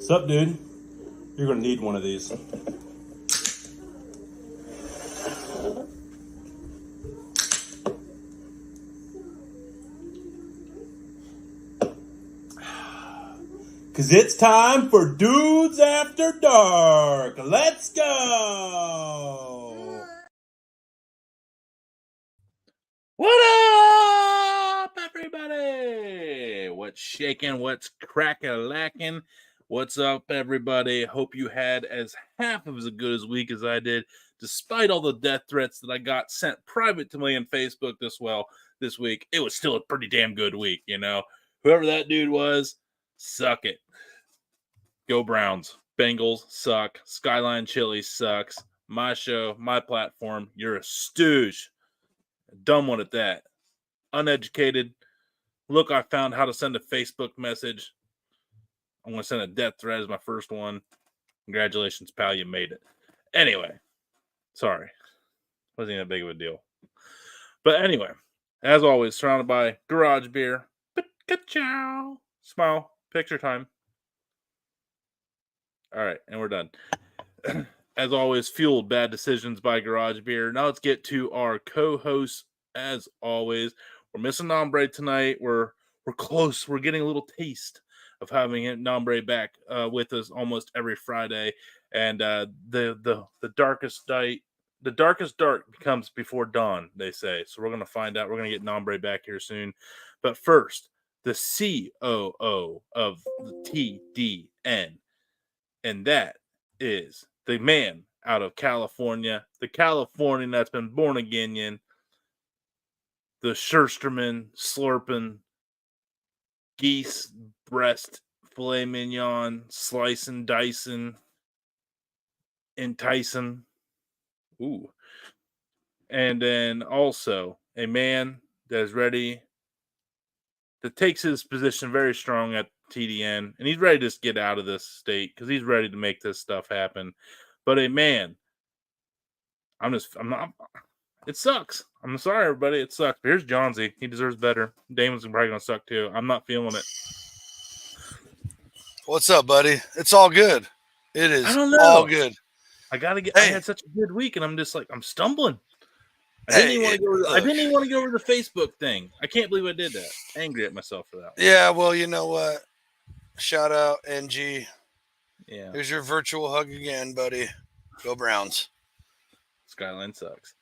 What's up, dude? You're gonna need one of these. Cause it's time for Dudes After Dark. Let's go! What up, everybody? What's shaking? What's crack-a-lacking? What's up, everybody? Hope you had as half of as good a week as I did, despite all the death threats that I got sent private to me on Facebook this week. It was still a pretty damn good week, you know. Whoever that dude was, suck it. Go Browns. Bengals suck. Skyline Chili sucks. My show, my platform. You're a stooge. Dumb one at that. Uneducated. Look, I found how to send a Facebook message. I'm going to send a death threat as my first one. Congratulations, pal. You made it. Anyway. Sorry. Wasn't even that big of a deal. But anyway, as always, surrounded by garage beer. Ka-chow. Smile. Picture time. All right, and we're done. As always, fueled bad decisions by Garage Beer. Now let's get to our co-hosts. As always, we're missing Nombre tonight. We're close. We're getting a little taste of having Nombre back with us almost every Friday. And the darkest dark becomes before dawn, they say. So we're gonna find out. We're gonna get Nombre back here soon. But first, the COO of the TDN. And that is the man out of California, the Californian that's been born again, the Schersterman slurping, geese breast, filet mignon, slicing, dicing, enticing. Ooh. And then also a man that is ready, that takes his position very strong at TDN, and he's ready to just get out of this state because he's ready to make this stuff happen. But a man, it sucks. I'm sorry, everybody. It sucks. But here's Johnsy. He deserves better. Damon's probably going to suck too. I'm not feeling it. What's up, buddy? It's all good. It is all good. I had such a good week, and I'm just like, I'm stumbling. I didn't even want to go over the Facebook thing. I can't believe I did that. Angry at myself for that. Yeah, well, you know what? Shout out, NG. Yeah. Here's your virtual hug again, buddy. Go Browns. Skyline sucks.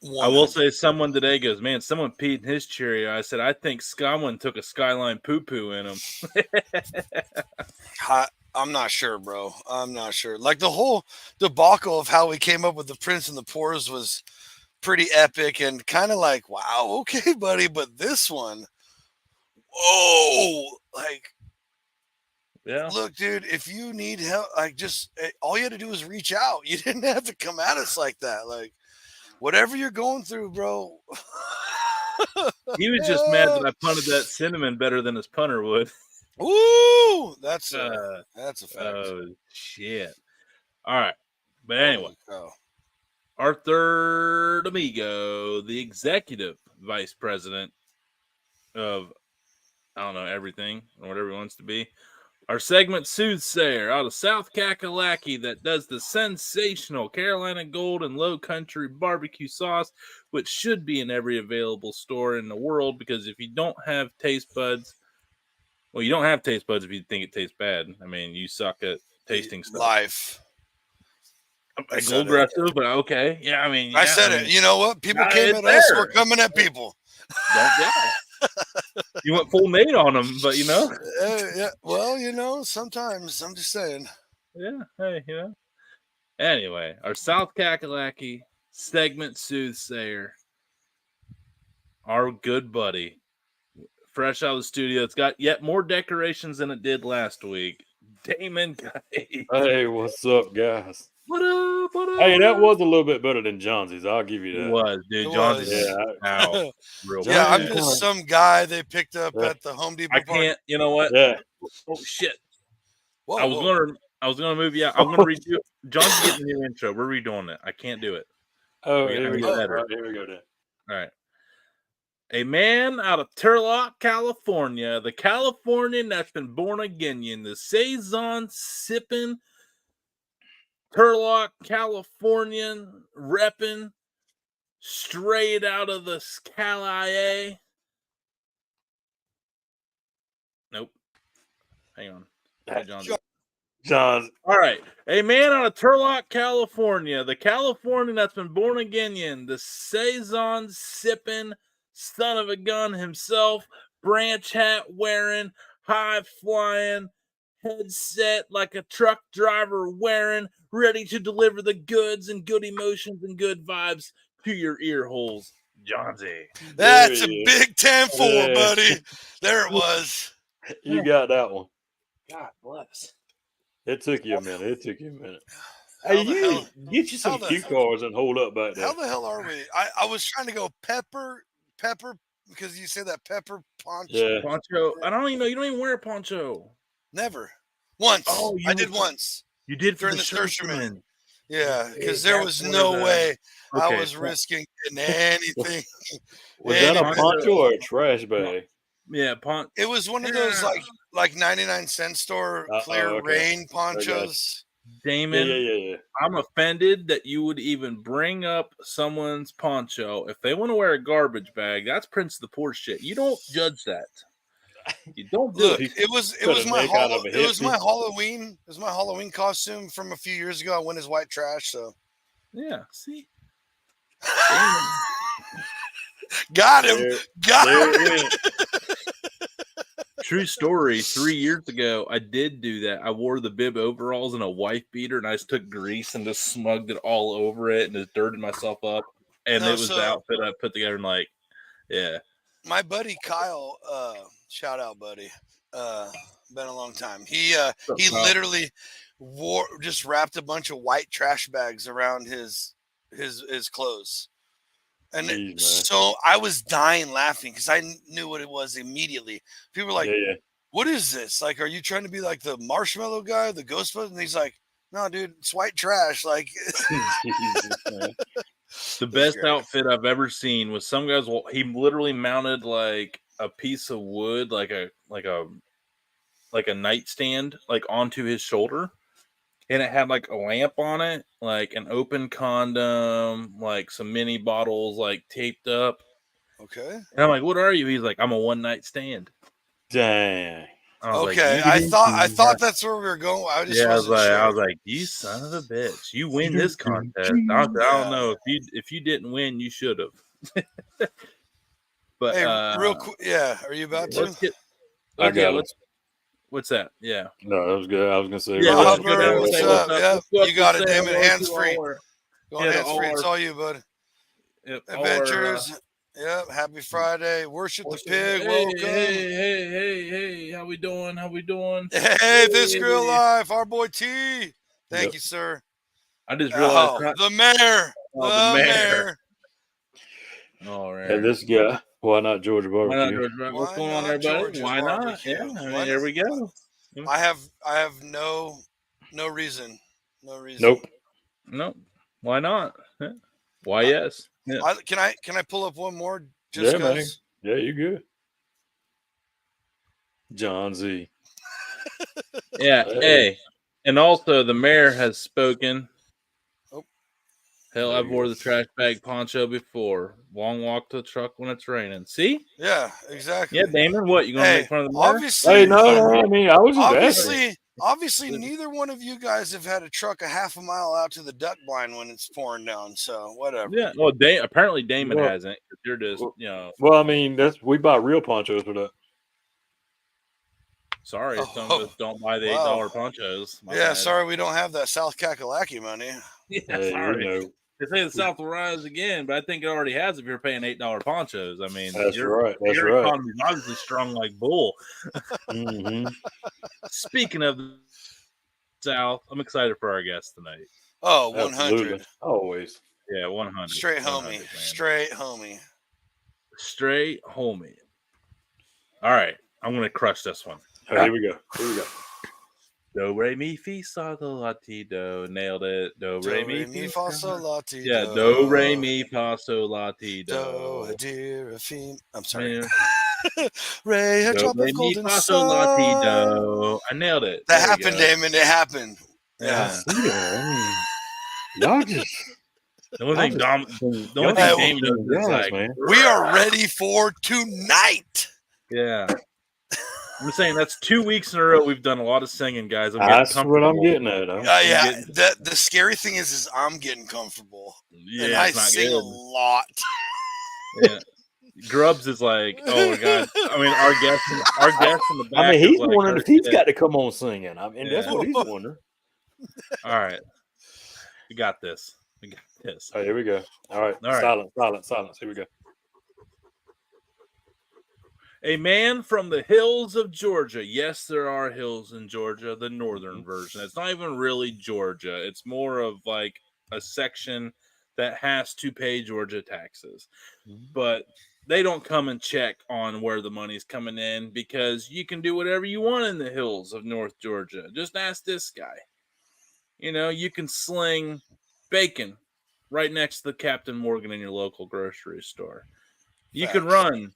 I will say someone today goes, man, someone peed in his Cheerio. I said, I think someone took a Skyline poo-poo in him. I'm not sure, bro. I'm not sure. Like the whole debacle of how we came up with the Prince and the Poors was pretty epic and kind of like, wow, okay, buddy. But this one, whoa, like, yeah. Look, dude, if you need help, like, just all you had to do was reach out. You didn't have to come at us like that. Like, whatever you're going through, bro. He was just mad that I punted that cinnamon better than his punter would. Woo! That's a fact. Oh, shit. All right. But anyway, our third amigo, the executive vice president of, I don't know, everything or whatever he wants to be. Our segment soothsayer out of South Kakalaki that does the sensational Carolina Gold and Low Country barbecue sauce, which should be in every available store in the world, because if you don't have taste buds, well, you don't have taste buds if you think it tastes bad. I mean, you suck at tasting stuff. Life. A gold rush, but okay. Yeah, I mean. I said it. You know what? People came at us. We're coming at people. You went full Nate on them, but you know. Yeah. Well, you know, sometimes I'm just saying. Yeah. Hey, you know. Anyway, our South Kakalaki segment soothsayer, our good buddy, fresh out of the studio. It's got yet more decorations than it did last week. Damon Guy. Hey, what's up, guys? What up? Hey, that was a little bit better than Johnsy's. I'll give you that. It was, dude. Johnsy's. Yeah, I'm just some guy they picked up at the Home Depot. I can't. You know what? Yeah. Oh shit. Whoa, I was gonna move you out. I'm gonna redo it. John's getting a new intro. We're redoing it. I can't do it. Oh, here we go. Here we go then. All right. A man out of Turlock, California, the Californian that's been born again in the Saison sipping, Turlock, Californian repping, straight out of the Cali. Nope. Hang on. Hey, John. All right. A man out of Turlock, California, the Californian that's been born again in the Saison sipping, son of a gun himself, branch hat wearing, high flying, headset like a truck driver wearing, ready to deliver the goods and good emotions and good vibes to your ear holes. Johnsy. That's There a he is. big 10-4, Yeah. buddy. There it was. You got that one. God bless. It took you a minute. How Hey, the you hell? get you some how the- cue cards and hold up back there. How the hell are we? I was trying to go pepper, because you say that pepper poncho. Yeah. Poncho. I don't even know. You don't even wear a poncho. Never. Once. Oh, I did once. You did for During the the Sherman. Sherman. Yeah, because Okay, there that's was one no of the- way I Okay, was risking getting anything. Was that a Poncho- poncho or a trash bag? Yeah, It was one of those like 99-cent store clear okay. rain ponchos. Damon. Yeah. I'm offended that you would even bring up someone's poncho. If they want to wear a garbage bag, that's Prince of the Poor shit. You don't judge that. You don't do Look, it. it was cut a my neck out of a it was my hippie. Halloween. It was my Halloween costume from a few years ago. I went as white trash, so Yeah, see? got him. There Got him. it went. True story. 3 years ago, I did do that. I wore the bib overalls and a wife beater, and I just took grease and just smugged it all over it and just dirted myself up. And No, it was so- the outfit I put together, and like, yeah. My buddy Kyle, shout out, buddy. Been a long time. He Kyle? literally just wrapped a bunch of white trash bags around his clothes. And Jeez, man. so I was dying laughing because I knew what it was immediately. People were like, Yeah. "What is this? Like, are you trying to be like the marshmallow guy, the Ghostbusters?" And he's like, "No, dude, it's white trash." Like, Jesus, man. The best outfit I've ever seen was some guys. He literally mounted like a piece of wood, like a nightstand, like onto his shoulder, and it had like a lamp on it, like an open condom, like some mini bottles, like taped up. okay. And I'm like, "What are you?" He's like, "I'm a one night stand." Dang. I was Okay, like, I thought that's where we were going. I just I wasn't sure. was like, "You son of a bitch! You win this contest." I don't know if you didn't win, you should have. But Hey, real quick, yeah. Are you about to? let's get. I got him. What's that? Yeah. No, that was good. I was gonna say. Yeah, Rob let's go down and what's say up? what's Yeah, Let's go up you got and it, say damn it. hello to Hands free. all our- Go on, yeah, to hands all free. our- It's all you, bud. all our, Adventures. Yep. Happy Friday. Worship the pig. Welcome. Hey, how we doing? Hey, this grill life. Our boy T. Thank you, sir. I just realized The mayor. Oh, the mayor. mayor. All right. And this guy, why not Georgia Why not, barbecue? George? What's Why going on, not everybody? George's Why not? barbecue? Yeah, I mean, Why here not? we go. I have no reason. No reason. Nope. No, why not? Yeah. Why yes? Yeah. Can I pull up one more? Yeah, man. Cause? Yeah, you good. John Z. Yeah. Hey, and also the mayor has spoken. Oh. Hell, There I've you wore go. the trash bag poncho before. Long walk to the truck when it's raining. See? Yeah, exactly. Yeah, Damon. What you gonna Hey, make fun of the mayor? obviously, Hey, no, I mean, I was just asking. obviously, neither one of you guys have had a truck a half a mile out to the duck blind when it's pouring down. So whatever. Yeah. Well, apparently Damon Well- hasn't. You're just, Well, I mean, we buy real ponchos for that. sorry. Some of us don't buy the $8 ponchos. My Yeah, bad. sorry we don't have that South Kakalaki money. Yeah, Hey, sorry. you know, They say the South will rise again, but I think it already has if you're paying $8 ponchos. I mean, that's your right. That's your right. economy's obviously strong like bull. Mm-hmm. Speaking of the South, I'm excited for our guest tonight. Oh, Absolutely. 100. Always. Yeah, 100. Straight 100, homie. man. Straight homie. Straight homie. All right, I'm going to crush this one. Oh, here we go. Do, re, mi, fi, sol, do, la, ti, do. Nailed it. Do, re, mi, fa, sol, la, ti, yeah, do. do, re, mi, fa, sol, la, ti, Do, do. a deer, a fiend. I'm sorry. Man, Ray, a do, drop re, of mi, golden fa, sol, la, ti, sun. do. I nailed it. That There we happened, go. Damon. It happened. I Yeah. see that. I mean, y'all just. The only thing, the y'all only thing just Damon knows fucking is guys, like, man. We are ready for tonight. yeah. I'm saying that's 2 weeks in a row we've done a lot of singing, guys. I'm getting That's what I'm comfortable. getting at. Huh? Yeah. getting- The scary thing is I'm getting comfortable. Yeah, and I it's not sing good. a lot. Yeah. Grubbs is like, oh my god. I mean, our guest in the back. I mean, he's is like, wondering oh, if he's shit. got to come on singing. I mean, that's Yeah. what he's wondering. All right. We got this. Oh, here we go. All right. All right. Silence. Here we go. A man from the hills of Georgia. Yes, there are hills in Georgia, the northern version. It's not even really Georgia. It's more of like a section that has to pay Georgia taxes. But they don't come and check on where the money's coming in because you can do whatever you want in the hills of North Georgia. Just ask this guy. You know, you can sling bacon right next to the Captain Morgan in your local grocery store. You can run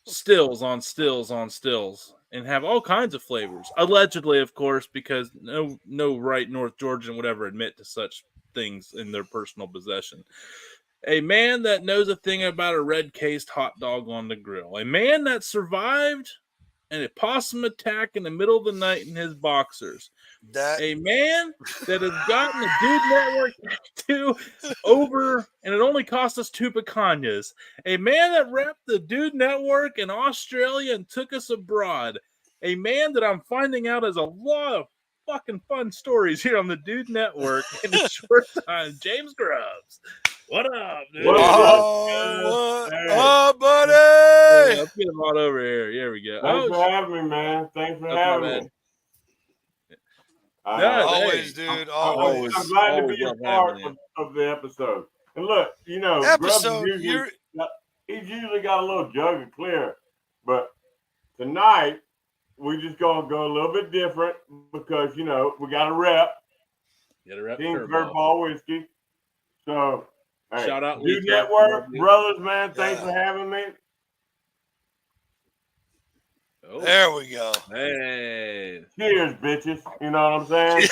stills on stills on stills and have all kinds of flavors. Allegedly, of course, because no right North Georgian would ever admit to such things in their personal possession. A man that knows a thing about a red-cased hot dog on the grill. A man that survived an opossum attack in the middle of the night in his boxers. A man that has gotten the Dude Network tattoo over, and it only cost us 2 picanhas. A man that repped the Dude Network in Australia and took us abroad. A man that I'm finding out has a lot of fucking fun stories here on the Dude Network in a short time. James Grubbs. What up, dude? What up, buddy? Let's get him on over here. Here we go. Thanks for having me, man. Thanks for having me. Always, dude. Always. I'm glad to be a part of the episode. And look, you know, Grubbs he's usually got a little jug of clear, but tonight we just gonna go a little bit different because you know we got a rep. Team Kurveball Whiskey. So hey, shout out Dude Network, brothers, man. Thanks for having me. Oh. There we go. Hey. Cheers, bitches. You know what I'm saying?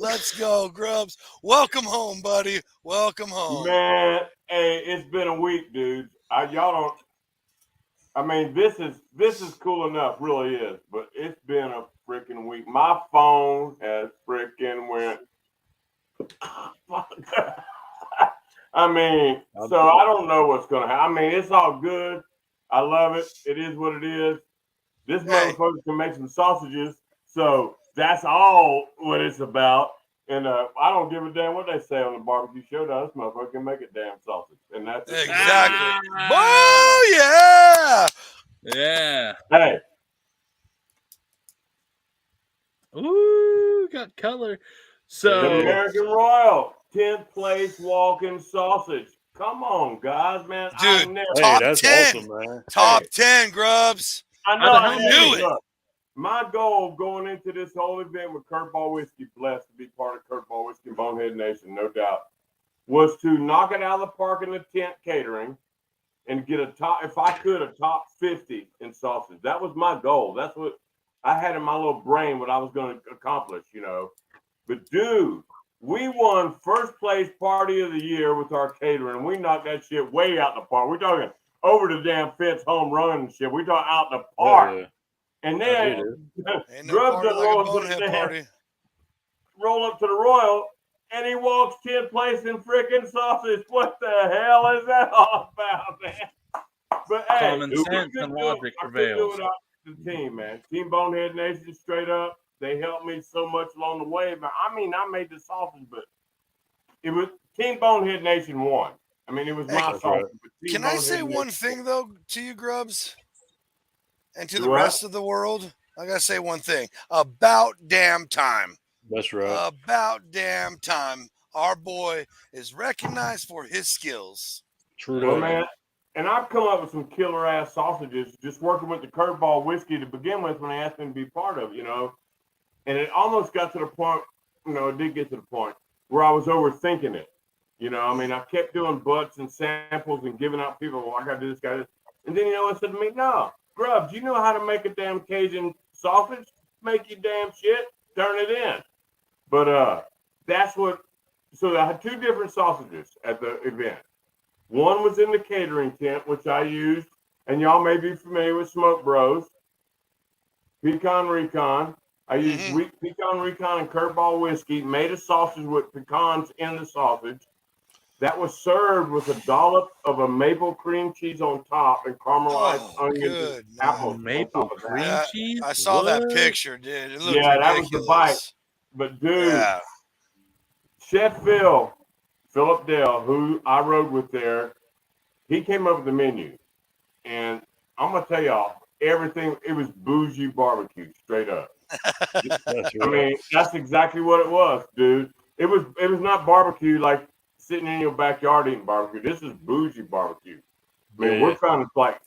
Let's go, Grubbs. Welcome home, buddy. Welcome home. Man, hey, it's been a week, dude. Y'all don't. I mean, this is cool enough, really is. But it's been a freaking week. My phone has freaking went. I mean, so I don't know what's gonna happen. I mean, it's all good. I love it. It is what it is. This motherfucker can make some sausages, so that's all what it's about. And I don't give a damn what they say on the barbecue show. This motherfucker can make a damn sausage, and that's it. Exactly. Oh yeah, yeah. Hey. Ooh, got color. So the American Royal 10th place walking sausage. Come on, guys, man. Dude, top 10. Awesome, man. Top 10, Grubbs. I know. I knew it. Look, my goal going into this whole event with Kurveball Whiskey, blessed to be part of Kurveball Whiskey and Bonehead Nation, no doubt, was to knock it out of the park in the tent catering and get a top 50 in sausage. That was my goal. That's what I had in my little brain what I was going to accomplish, you know. But dude, we won first place party of the year with our catering. We knocked that shit way out the park. We're talking over the damn fence home run and shit. We talking out the park. Yeah. And then Grubbs roll up to the Royal, and he walks 10th place in freaking sausage. What the hell is that all about, man? But hey, common sense and logic prevails. The team, man. Team Bonehead Nation, straight up. They helped me so much along the way. But I mean, I made the sausage, but it was Team Bonehead Nation won. I mean, it was my sausage. Can I say one thing, though, to you, Grubbs? And to the rest of the world? I got to say one thing. About damn time. That's right. About damn time. Our boy is recognized for his skills. True, man. And I've come up with some killer ass sausages just working with the Kurveball Whiskey to begin with when they asked me to be part of it, you know. And it almost got to the point, you know, it did get to the point where I was overthinking it. You know, I mean, I kept doing butts and samples and giving out people, well, I got to do this, got to do this. And then, you know, it said to me, no, Grubbs, you know how to make a damn Cajun sausage? Make your damn shit, turn it in. But that's what, so I had two different sausages at the event. One was in the catering tent, which I used, and y'all may be familiar with Smoke Bros. Pecan Recon. I used Pecan Recon and Kurveball Whiskey, made a sausage with pecans in the sausage. That was served with a dollop of a maple cream cheese on top and caramelized onions and apples. Maple cream cheese? I saw that picture, dude. It looked ridiculous. That was the bite. But, dude, Chef Philip Dell, who I rode with there, he came up with the menu. And I'm going to tell y'all, everything, it was bougie barbecue, straight up. I mean, that's exactly what it was, dude. It was not barbecue like sitting in your backyard eating barbecue. This is bougie barbecue. I mean, we're trying to like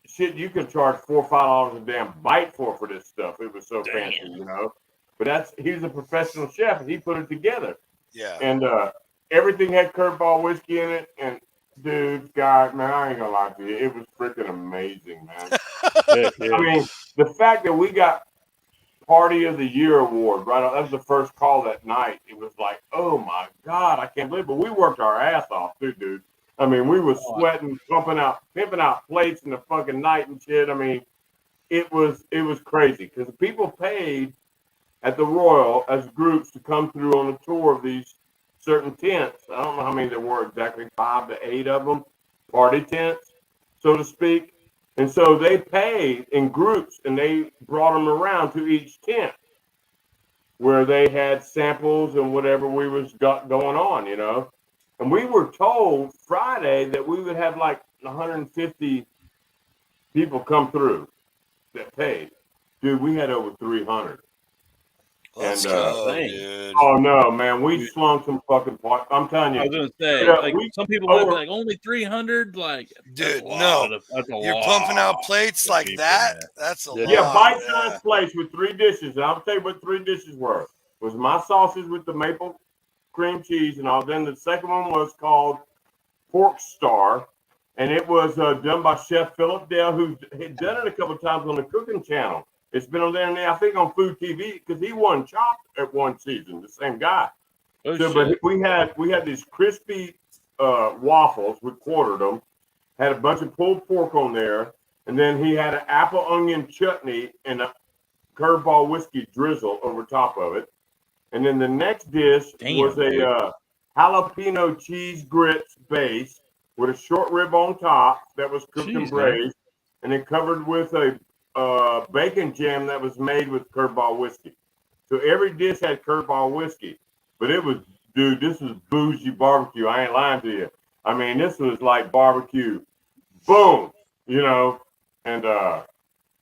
shit. You can charge $4 or $5 a damn bite for this stuff. It was so fancy, you know. But he's a professional chef, and he put it together. Yeah. And everything had Kurveball Whiskey in it, and dude, God, man, I ain't gonna lie to you, it was freaking amazing, man. I mean, the fact that we got Party of the Year award, right? That was the first call that night. It was like, oh my God, I can't believe it. But we worked our ass off too, dude. I mean, we were sweating, pimping out plates in the fucking night and shit. I mean, it was crazy because people paid at the Royal as groups to come through on a tour of these certain tents. I don't know how many there were exactly, 5 to 8 of them, party tents, so to speak. And so they paid in groups, and they brought them around to each tent where they had samples and whatever we was got going on, you know. And we were told Friday that we would have like 150 people come through that paid. Dude, we had over 300. Let's go, dude. Oh no, man, we slung some fucking pot. I'm telling you. I was gonna say, like some people might be like only 300, like dude. That's you're pumping out plates like that. That's a lot. Yeah, bite-sized plates with 3 dishes. And I'll tell you what 3 dishes were. It was my sausage with the maple cream cheese, and all. Then the second one was called Pork Star, and it was done by Chef Philip Dell, who had done it a couple of times on the cooking channel. It's been on there now, I think, on Food TV, because he won Chopped at one season, the same guy. But we had these crispy waffles. We quartered them, had a bunch of pulled pork on there, and then he had an apple onion chutney and a Kurveball Whiskey drizzle over top of it. And then the next dish was a jalapeno cheese grits base with a short rib on top that was cooked and braised, and then covered with a bacon jam that was made with Kurveball Whiskey. So every dish had Kurveball Whiskey. But it was, dude, this was bougie barbecue. I ain't lying to you. I mean, this was like barbecue. Boom, you know. And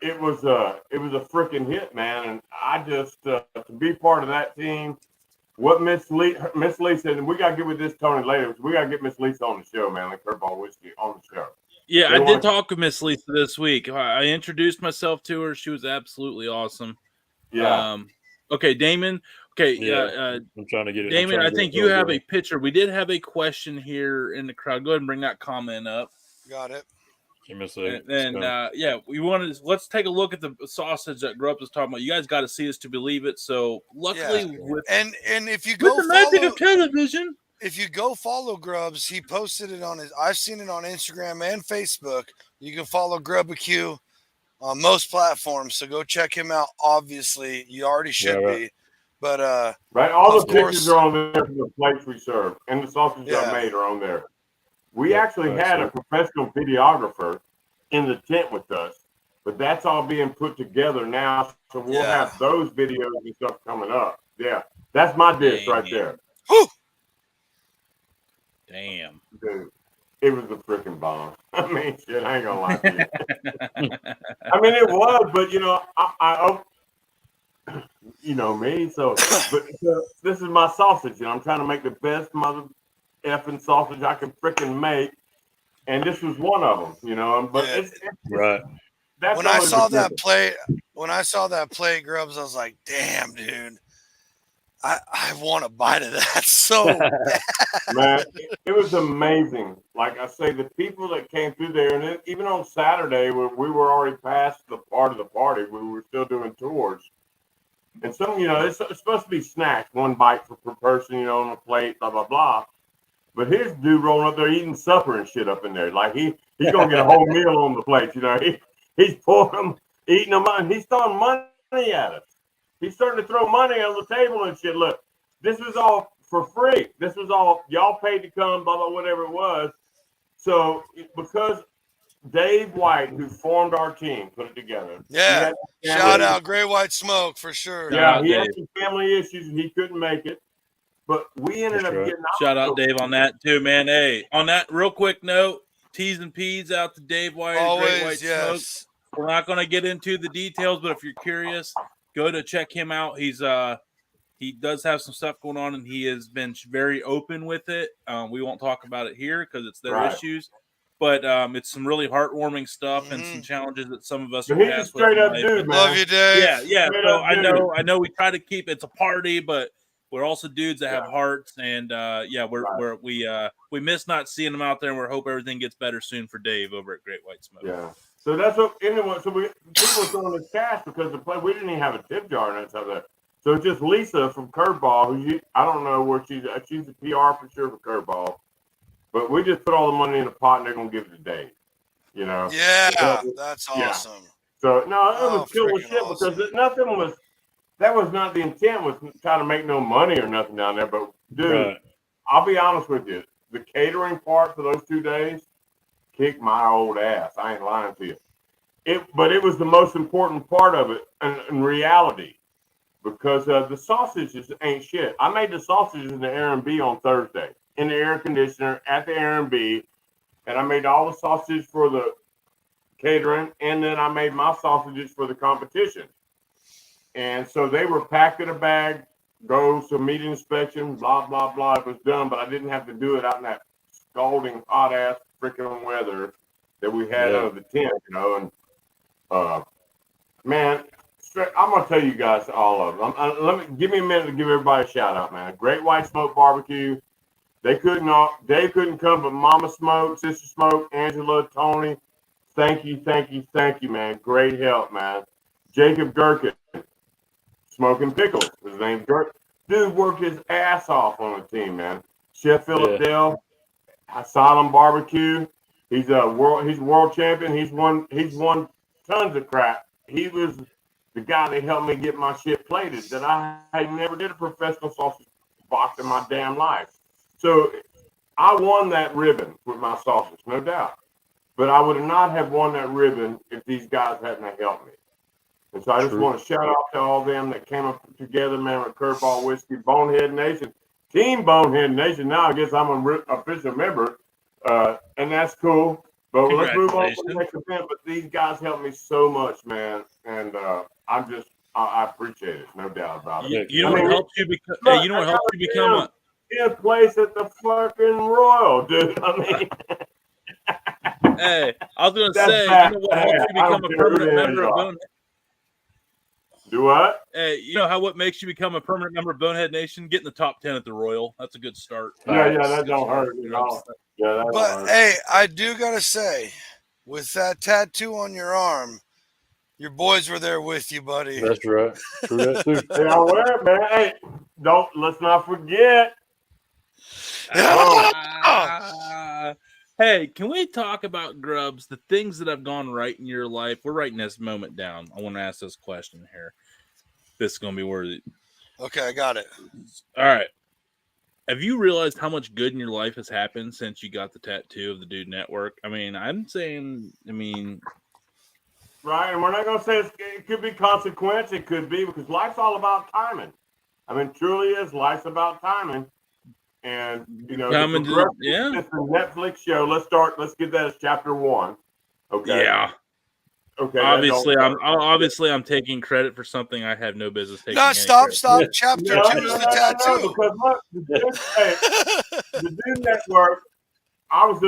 it was a freaking hit, man. And I just to be part of that team. What Miss Lee said, and we gotta get with this Tony later. We gotta get Miss Lisa on the show, man. Like Kurveball Whiskey on the show. Yeah, I did talk with Miss Lisa this week. I introduced myself to her. She was absolutely awesome. Yeah. Okay, Damon. Okay, I'm trying to get it. Damon, I think you have a picture. We did have a question here in the crowd. Go ahead and bring that comment up. Got it. Give me a second. And we wanted. Let's take a look at the sausage that Grubbs was talking about. You guys got to see this to believe it. So luckily, and if you go with the magic of television. If you go follow Grubbs, he posted it on his. I've seen it on Instagram and Facebook. You can follow Grubbacue on most platforms, so go check him out. Obviously, you already should be, but all the pictures are on there from the plates we serve, and the sausages I made are on there. We actually had a professional videographer in the tent with us, but that's all being put together now, so we'll have those videos and stuff coming up. Yeah, that's my dish right there. Whew. Damn. Dude, it was a freaking bomb. I mean, shit, I ain't gonna lie to you. I mean, it was, but you know, I you know me, so this is my sausage, and I'm trying to make the best mother effing sausage I can freaking make. and this was one of them, you know. But Yeah. it's Right. that's When I always saw the that difference. play, Grubbs, I was like, damn, dude. I want a bite of that so bad. Man, it was amazing. Like I say, the people that came through there, and then even on Saturday, when we were already past the part of the party, we were still doing tours. And some, you know, it's supposed to be snacks, one bite per person, you know, on a plate, blah blah blah. But here's dude rolling up there eating supper and shit up in there. Like he's gonna get a whole meal on the plate, you know. He's pouring them, eating them, and he's throwing money at us. He's starting to throw money on the table and shit. Look, this was all for free. This was all y'all paid to come, blah blah, whatever it was. So because Dave White, who formed our team, put it together. Yeah. Shout out Great White Smoke for sure. Yeah, he had some family issues and he couldn't make it. But we ended up getting Shout out Dave on that too, man. Hey, on that real quick note, T's and P's out to Dave White, Great White Smoke. We're not going to get into the details, but if you're curious, go to check him out. He does have some stuff going on, and he has been very open with it. We won't talk about it here because it's their issues, but it's some really heartwarming stuff and some challenges that some of us are past with. Straight up dude, man. Love you, Dave. Yeah. So I know we try to keep it's a party, but we're also dudes that have hearts, and we miss not seeing them out there, and we hope everything gets better soon for Dave over at Great White Smoke. Yeah. So that's what anyway. So people were throwing us cash because we didn't even have a tip jar and stuff there. So it's just Lisa from Kurveball, who I don't know where she's the PR for sure for Kurveball, but we just put all the money in a pot and they're gonna give it to Dave. You know. Yeah, that's awesome. Yeah. So no, it was cool as shit because that was not the intent was trying to make no money or nothing down there. But dude, I'll be honest with you, the catering part for those 2 days kicked my old ass. I ain't lying to you. But it was the most important part of it in reality because the sausages ain't shit. I made the sausages in the R&B on Thursday in the air conditioner at the R&B, and I made all the sausages for the catering, and then I made my sausages for the competition. And so they were packed in a bag, go to meat inspection, blah, blah, blah. It was done, but I didn't have to do it out in that scalding hot ass freaking weather that we had out of the tent, you know. And man, I'm gonna tell you guys all of them. Give me a minute to give everybody a shout out, man. Great White Smoke Barbecue. Dave couldn't come, but Mama Smoke, Sister Smoke, Angela, Tony. Thank you, man. Great help, man. Jacob Gherkin, Smoking Pickles. His name's Gherkin. Dude worked his ass off on the team, man. Chef Philip Dell, Asylum Barbecue. He's world champion. He's won tons of crap. He was the guy that helped me get my shit plated. That I never did a professional sausage box in my damn life. So I won that ribbon with my sausage, no doubt. But I would not have won that ribbon if these guys hadn't helped me. And so I just want to shout out to all them that came up together, man, with Kurveball Whiskey, Bonehead Nation, Team Bonehead Nation. Now I guess I'm an official member, and that's cool. But let's move on to the next event. But these guys helped me so much, man, and I appreciate it, no doubt about it. You know what helps you become? You know what helps you become a place at the fucking Royal, dude. I mean. Hey, I was gonna say, you know what helps you become a permanent member of Bonehead? Do what? Hey, you know what makes you become a permanent member of Bonehead Nation? Get in the top 10 at the Royal. That's a good start. Yeah, that don't hurt at all. Yeah, but hey, I do gotta say, with that tattoo on your arm, your boys were there with you, buddy. That's right. True that too. Hey, I wear it, man. Hey, let's not forget. Hey, can we talk about Grubbs, the things that have gone right in your life? We're writing this moment down. I want to ask this question here. This is going to be worthy. Okay, I got it. All right. Have you realized how much good in your life has happened since you got the tattoo of the Dude Network? I mean, right, and we're not going to say it could be consequence. It could be because life's all about timing. I mean, truly is. Life's about timing. And, you know, it's a Netflix show. Let's get that as chapter 1. Okay. Yeah. Okay. Obviously, I'm taking credit for something I have no business taking. No, stop. Chapter 2 is the tattoo. Because look, the Dude Network, I was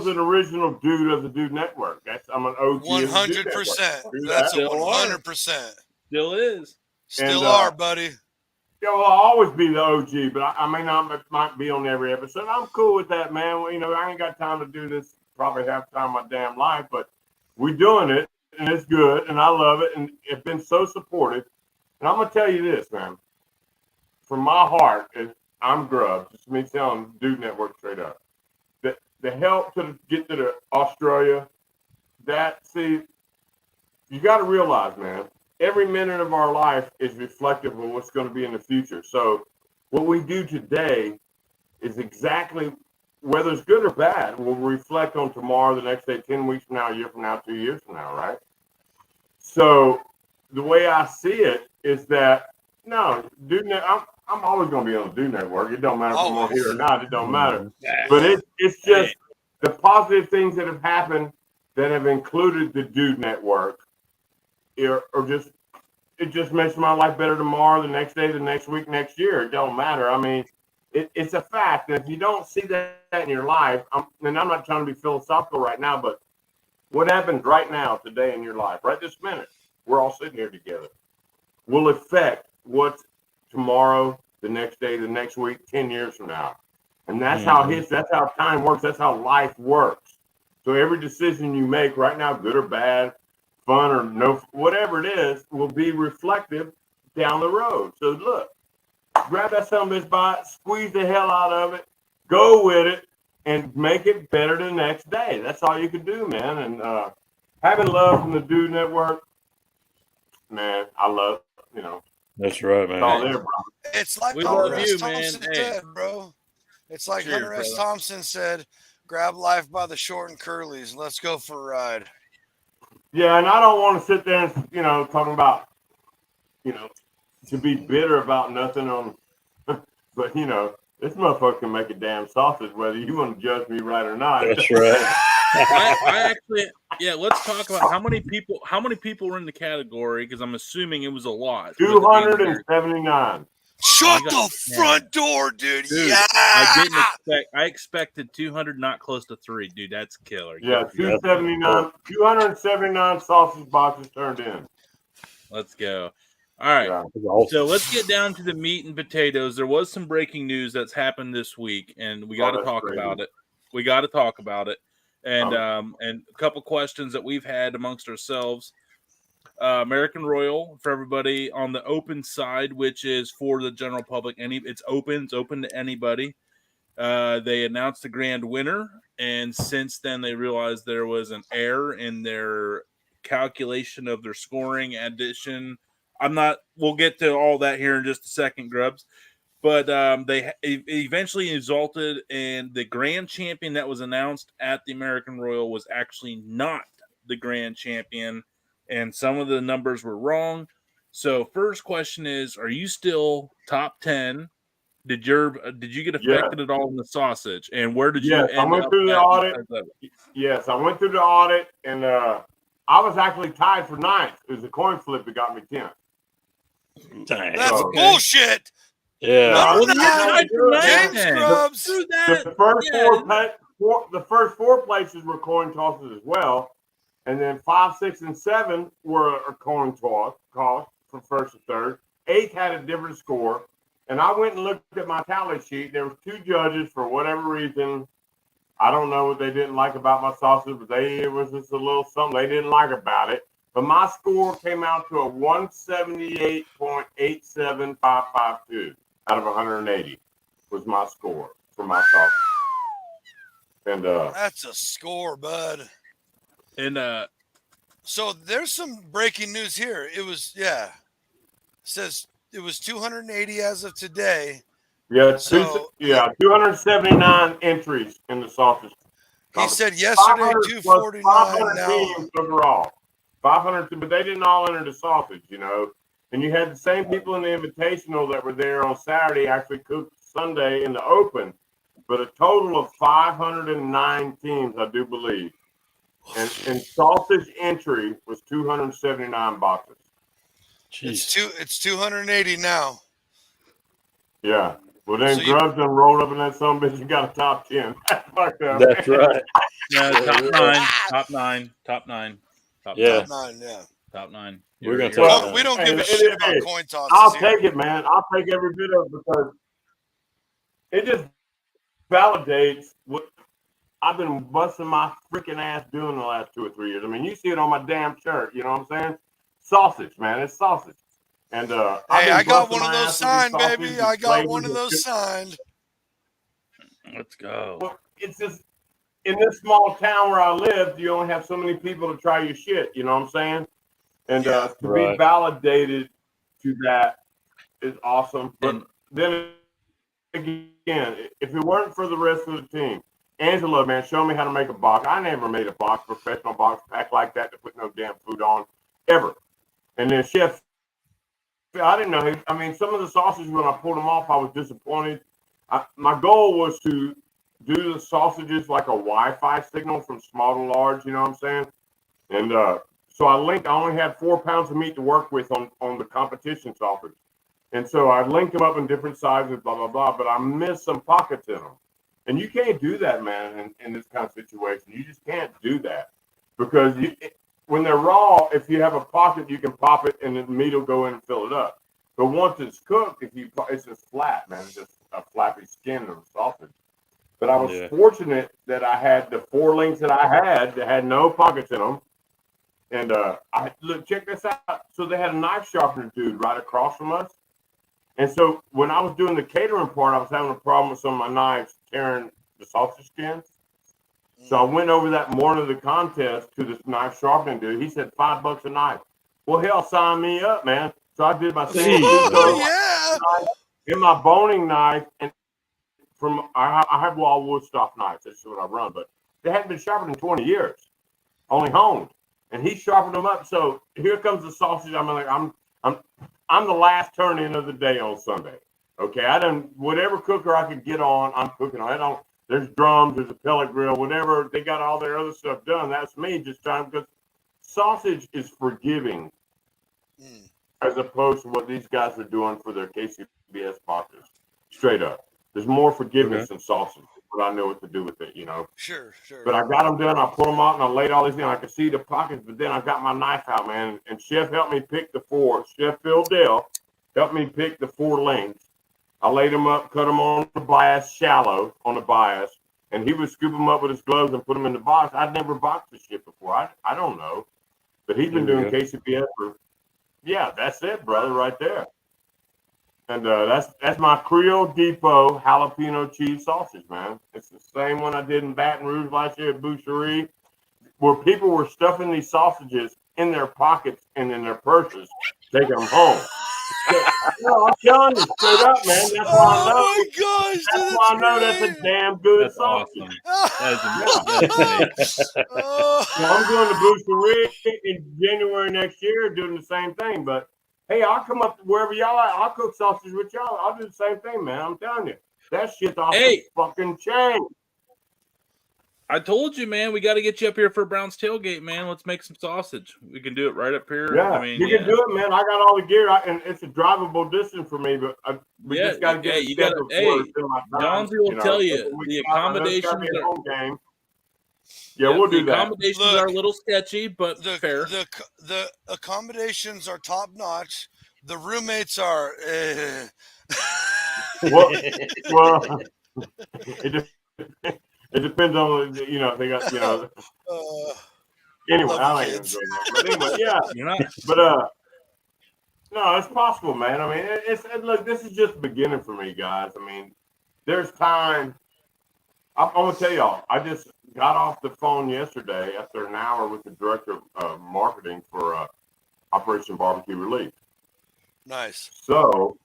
an original dude of the Dude Network. I'm an OG. 100%. That's a 100%. Still is. Still are, buddy. Yeah, well, I'll always be the OG, but I may not might be on every episode. I'm cool with that, man. Well, I ain't got time to do this probably half the time of my damn life, but we're doing it, and it's good, and I love it, and it's been so supportive. And I'm gonna tell you this, man. From my heart, I'm Grubbs. It's me telling Dude Network straight up. The help to get to the Australia, you got to realize, man, every minute of our life is reflective of what's going to be in the future. So what we do today is exactly, whether it's good or bad, we'll reflect on tomorrow, the next day, 10 weeks from now, a year from now, 2 years from now, right? So the way I see it is that, no, I'm always going to be on the Dude Network. It don't matter if I'm on here or not. It don't matter. But it's just the positive things that have happened that have included the Dude Network it just makes my life better tomorrow, the next day, the next week, next year. It don't matter. I mean, it's a fact. And if you don't see that in your life, and I'm not trying to be philosophical right now, but what happens right now, today in your life, right this minute, we're all sitting here together, will affect what's tomorrow, the next day, the next week, 10 years from now. And that's that's how time works. That's how life works. So every decision you make right now, good or bad, fun or no, whatever it is, will be reflective down the road. So look, grab that son of a bitch by it, squeeze the hell out of it, go with it, and make it better the next day. That's all you can do, man. And having love from the Dude Network, man, I love, That's right, man. It's all there, bro. It's like We Hunter love S. you, Thompson man. said, bro. It's like Cheers, Hunter S. brother. Thompson said, grab life by the short and curlies. Let's go for a ride. Yeah, and I don't want to sit there and, talking about, to be bitter about nothing on, but, this motherfucker can make a damn sausage, whether you want to judge me right or not. That's right. I actually, let's talk about how many people were in the category, because I'm assuming it was a lot. 279. Shut the front door, dude. Yeah. I expected 200, not close to 3, dude. That's killer. Yeah, 279 sausage boxes turned in. Let's go. All right. Yeah. So let's get down to the meat and potatoes. There was some breaking news that's happened this week, and we got to talk about it. And and a couple questions that we've had amongst ourselves. American Royal, for everybody on the open side, which is for the general public. It's open to anybody. They announced the grand winner, and since then they realized there was an error in their calculation of their scoring addition. We'll get to all that here in just a second, Grubbs. But they eventually resulted in the grand champion that was announced at the American Royal was actually not the grand champion, and some of the numbers were wrong. So first question is, are you still top 10? Did you get affected at all in the sausage? And where did you end up? I went through the audit. Yes, I went through the audit, and I was actually tied for 9th. It was a coin flip that got me 10th. That's bullshit. Yeah. James Grubbs. The first four places were coin tosses as well. And then 5, 6, and 7 were a coin toss from first to third. 8th had a different score. And I went and looked at my tally sheet. There was 2 judges for whatever reason. I don't know what they didn't like about my sausage, but it was just a little something they didn't like about it. But my score came out to a 178.87552 out of 180 was my score for my sausage. And that's a score, bud. And so there's some breaking news here. It was it says it was 280 as of today. Yeah, 279 entries in the sausage. He said yesterday 249 500 now. teams overall. 500, but they didn't all enter the sausage, And you had the same people in the Invitational that were there on Saturday actually cooked Sunday in the Open, but a total of 509 teams, I do believe. And sausage entry was 279 boxes. Jeez. It's 280 now. Yeah. Well, then So you- Grubbs done rolled up in that son bitch and got a top 10. That's fucked up. That's right. No, top nine, top nine, top nine, top Yeah. Top 9, yeah. top nine. We're gonna You're- talk Well, we don't Hey, give a it- shit it- about hey, coin tosses I'll here. take it, man. I'll take every bit of it because it just validates what I've been busting my freaking ass doing the last 2 or 3 years. I mean, you see it on my damn shirt. You know what I'm saying? Sausage, man. It's sausage. And Hey, I got one of my those ass with these signed, sausages baby. and I got flavors one of and those shit. signed. Let's go. Well, it's just in this small town where I live, you only have so many people to try your shit. You know what I'm saying? And Yeah. to Right. be validated to that is awesome. But And- then again, if it weren't for the rest of the team, Angela, man, show me how to make a box. I never made a box, professional box pack like that to put no damn food on, ever. And then Chef, I didn't know. I mean, some of the sausages, when I pulled them off, I was disappointed. My goal was to do the sausages like a Wi-Fi signal from small to large, you know what I'm saying? And so I only had 4 pounds of meat to work with on the competition sausage. And so I linked them up in different sizes, blah, blah, blah, but I missed some pockets in them. And you can't do that, man, in this kind of situation. You just can't do that. Because when they're raw, if you have a pocket, you can pop it and the meat will go in and fill it up. But once it's cooked, it's just flat, man. It's just a flappy skin of sausage. But I was fortunate that I had the 4 links that I had that had no pockets in them. And look, check this out. So they had a knife sharpener dude right across from us. And so when I was doing the catering part, I was having a problem with some of my knives tearing the sausage skins. So I went over that morning of the contest to this knife sharpening dude. He said $5 a knife. Well, hell, sign me up, man. So I did my same Oh, yeah. in my boning knife, and I have wildwood stock knives. That's what I run, but they hadn't been sharpened in 20 years, only honed. And he sharpened them up. So here comes the sausage. I'm the last turn in of the day on Sunday. Okay, I done whatever cooker I could get on, I'm cooking on. There's drums, there's a pellet grill, whatever. They got all their other stuff done. That's me just trying, because sausage is forgiving as opposed to what these guys are doing for their KCBS boxes. Straight up. There's more forgiveness in sausage, but I know what to do with it, you know. Sure. But I got them done. I pulled them out and I laid all these in. I could see the pockets, but then I got my knife out, man. And Chef helped me pick the 4. Chef Phil Dell helped me pick the 4 lanes. I laid them up, cut them on the bias, shallow on the bias, and he would scoop them up with his gloves and put them in the box. I'd never boxed this shit before. I don't know. But he's been doing KCBS for, that's it, brother, right there. And that's my Creole Depot jalapeno cheese sausage, man. It's the same one I did in Baton Rouge last year at Boucherie, where people were stuffing these sausages in their pockets and in their purses, taking them home. No, I'm telling you straight up, man. That's why I know. Oh my gosh, That's why I know that's a damn good That's sausage. awesome. That is amazing. Oh. So I'm going to Boucherie in January next year, doing the same thing. But hey, I'll come up to wherever y'all at. I'll cook sausage with y'all. I'll do the same thing, man. I'm telling you, that shit's off the fucking chain. I told you, man, we got to get you up here for Brown's Tailgate, man. Let's make some sausage. We can do it right up here. Yeah, I mean, you can do it, man. I got all the gear, and it's a drivable distance for me, but we just got to get it scheduled for it. Johnsy will tell you, the accommodations are home game. Yeah, we'll do that. The accommodations are a little sketchy, but fair. The accommodations are top notch. The roommates are. Well, it depends on they got anyway. I ain't gonna go there, but anyway, yeah. You're not. But no, it's possible, man. I mean, look. This is just the beginning for me, guys. I mean, there's time. I'm gonna tell y'all. I just got off the phone yesterday after an hour with the director of marketing for Operation Barbecue Relief. Nice. So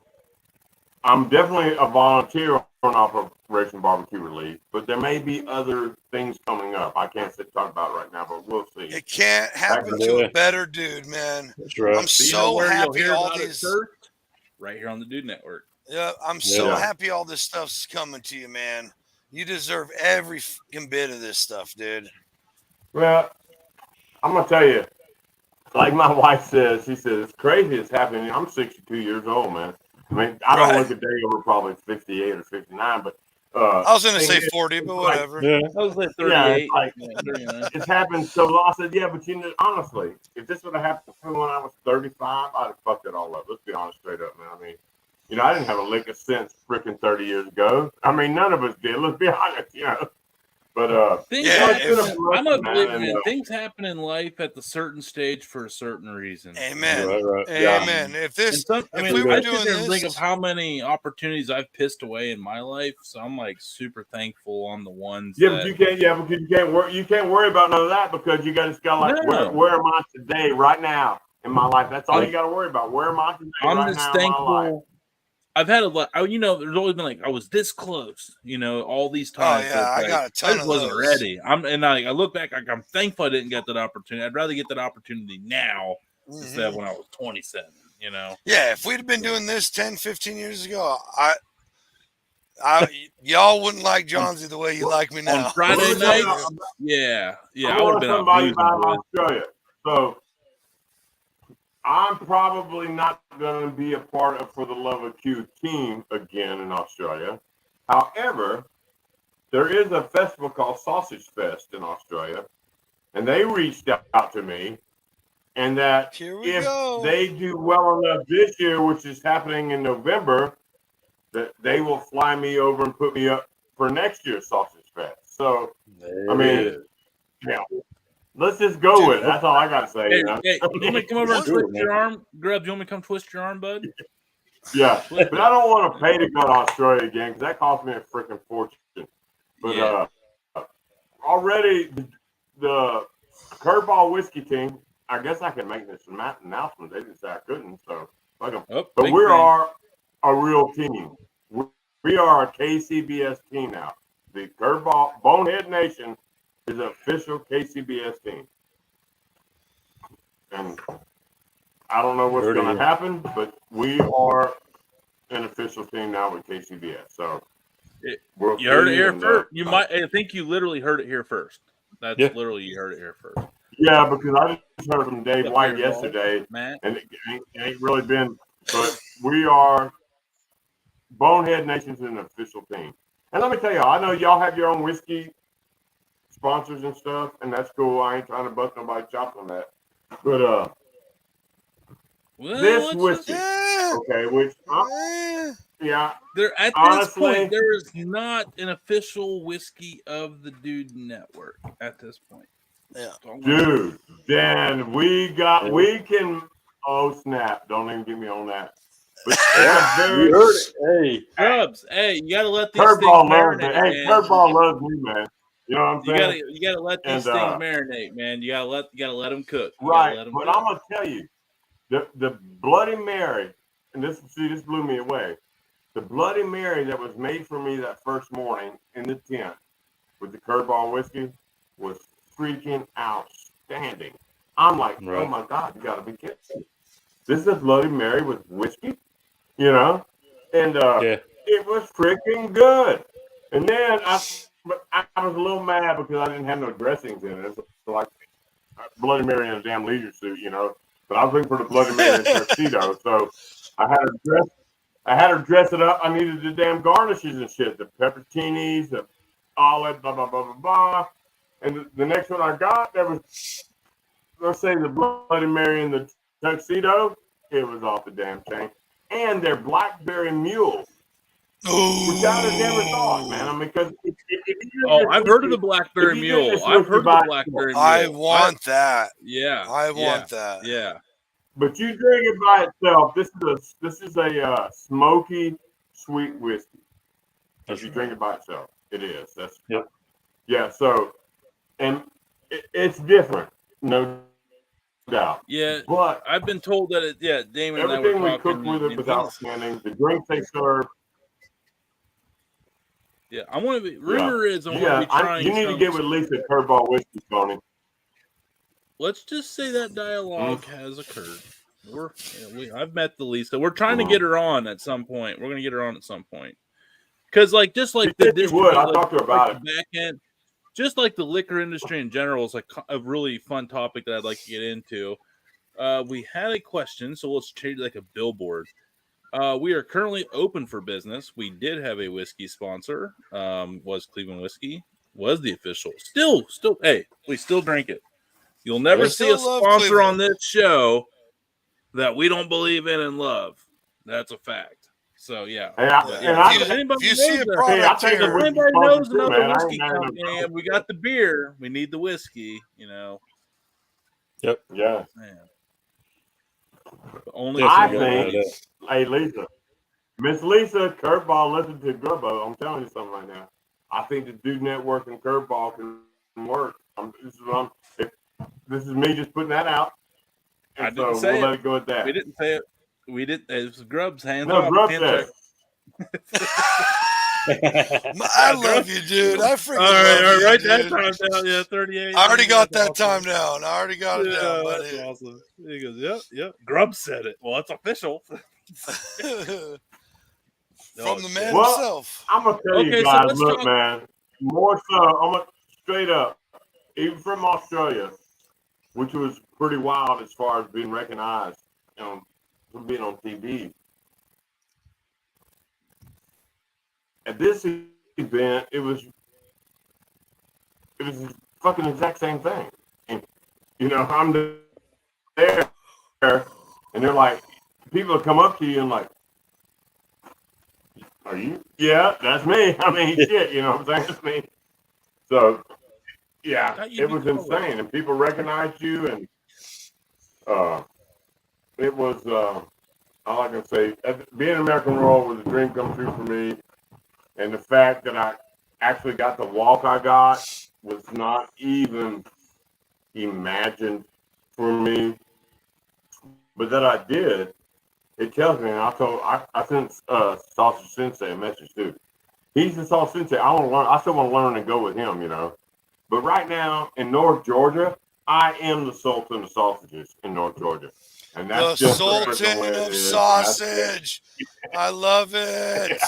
I'm definitely a volunteer on Operation Barbecue Relief, but there may be other things coming up. I can't talk about right now, but we'll see. It can't happen to a better dude, man. That's right. I'm so happy all these. First, right here on the Dude Network. Yeah, I'm so happy all this stuff's coming to you, man. You deserve every fucking bit of this stuff, dude. Well, I'm gonna tell you, like my wife says, she says it's crazy it's happening. I'm 62 years old, man. I mean, I don't Right. look a day over probably 58 or 59, but I was going to thing say is, 40, but like, whatever. Yeah. I was like yeah, 38. it's like 39. it's happened so long. I said, yeah, but honestly, if this would have happened when I was 35, I'd have fucked it all up. Let's be honest, straight up, man. I mean, I didn't have a lick of sense freaking 30 years ago. I mean, none of us did. Let's be honest, But Things Yeah, happen. it's been a I'm a blessing, believer, man. man. Things happen in life at the certain stage for a certain reason. Amen. Right. Amen. If And if we were I doing sit there and think this, of how many opportunities I've pissed away in my life. So I'm like super thankful on the ones Yeah, that. but you can't. Yeah, because you can't worry about none of that because you got like, No. where am I today, right now in my life? That's all you got to worry about. Where am I today, I'm right just now in my life? thankful. I've had a lot. There's always been like I was this close. All these times. yeah, I got a ton I just of wasn't those. ready. I look back. I'm thankful I didn't get that opportunity. I'd rather get that opportunity now instead of when I was 27. Yeah, if we'd have been doing this 10, 15 years ago, y'all wouldn't like Johnsy the way you like me now. On Friday night, nights, yeah, I would have want been somebody out about boozing. Australia. So I'm probably not going to be a part of For the Love of Q team again in Australia. However, there is a festival called Sausage Fest in Australia, and they reached out to me, and that if they do well enough this year, which is happening in November, that they will fly me over and put me up for next year's Sausage Fest. So, I mean, let's just go with it. That's all I got to say. Hey, you want me to come over and twist your arm? Grubbs, you want me to come twist your arm, bud? Yeah, but I don't want to pay to go to Australia again because that cost me a freaking fortune. But already the Kurveball Whiskey team, I guess I can make this announcement. They didn't say I couldn't, so fuck them. But we are a real team. We are a KCBS team now. The Kurveball Bonehead Nation is an official KCBS team. And I don't know what's going to happen, but we are an official team now with KCBS. So you heard it here first. I think you literally heard it here first. That's literally you heard it here first. Yeah, because I just heard from Dave White yesterday, Matt. And it ain't really been. But we are Bonehead Nation's an official team. And let me tell y'all, I know y'all have your own whiskey sponsors and stuff, and that's cool. I ain't trying to bust nobody's chops on that. But this whiskey, okay, which there at honestly, this point there is not an official whiskey of the Dude Network at this point. Yeah, dude. Then we can. Oh snap! Don't even get me on that. But you heard it. Hey, Grubbs. Hey, you gotta let these Kurveball things marinate. Hey, Kurveball loves me, man. You know what I'm saying? You gotta let these things marinate, man. You gotta let them cook. Right, but I'm gonna tell you, the Bloody Mary, and this blew me away. The Bloody Mary that was made for me that first morning in the tent with the Kurveball whiskey was freaking outstanding. I'm like, oh my God, you gotta be kidding me. This is a Bloody Mary with whiskey, and it was freaking good. And then I was a little mad because I didn't have no dressings in it. So like Bloody Mary in a damn leisure suit, But I was looking for the Bloody Mary in tuxedo, so I had her dress it up. I needed the damn garnishes and shit, the pepperoncinis, the olive, blah blah blah blah blah. And the next one I got, there was, let's say, the Bloody Mary in the tuxedo. It was off the damn chain. And their blackberry mule, which I would never thought, man. I mean, because I've heard of the blackberry mule. I've heard of the blackberry mule. I want that. Yeah, I want that. Yeah. But you drink it by itself. This is a smoky, sweet whiskey. If you drink it by itself, it is. Yeah. So, and it's different, no doubt. Yeah, but I've been told that Damon and I were everything we talking. cook with it was outstanding. The drinks they serve. Yeah, I want to be. Rumor is I want to be trying. You need to get with Lisa Kurveball Whiskey, Tony. Let's just say that dialogue has occurred. I've met the Lisa. We're trying to get her on at some point. We're gonna get her on at some point. Because just like I talked to her about it. Back end, just like the liquor industry in general is like a really fun topic that I'd like to get into. We had a question, so let's change like a billboard. We are currently open for business. We did have a whiskey sponsor. Was Cleveland Whiskey was the official. Still, hey, we still drink it. You'll never see a Still love sponsor on Cleveland. this show that we don't believe in and love. That's a fact. So yeah. Hey, If you see a product take a here, whiskey anybody knows sponsor too, another man. I ain't whiskey mad at company, them. and we got the beer. We need the whiskey. You know. Yep. Yeah. Man. Only I Definitely think, hey, Lisa, Miss Lisa, Curveball, listen to Grubbo. I'm telling you something right now. I think the Dude Network and Curveball can work. This is me just putting that out. And I didn't so say we'll it. let it go at that. We didn't say it. We didn't. It was Grubbs. Hands No, up. Grubb Hand said check. I love you, dude. I freaking All right, love you, write dude. that time down. Yeah, 38. I already got that That's time down. I already got it down, That's buddy. awesome. He goes, yep. Grubbs said it. Well, it's official. From the man Well, himself. I'm going to tell Okay, you so guys, let's look, talk- man, more so, I'm going to straight up, even from Australia, which was pretty wild as far as being recognized from being on TV. At this event, it was the fucking exact same thing. And, you know, I'm there, and they're like, people come up to you and like, are you? Yeah, that's me. I mean, shit, you know what I'm saying? It's me. So, yeah, it was insane. And people recognized you, and it was, all I can say, being an American Royal was a dream come true for me. And the fact that I actually got the walk I got was not even imagined for me. But that I did, it tells me, and I sent Sausage Sensei a message too. He's the Sausage Sensei. I want to learn. I still want to learn and go with him, you know. But right now in North Georgia, I am the Sultan of Sausages in North Georgia. And that's The just Sultan of Sausage. I love it.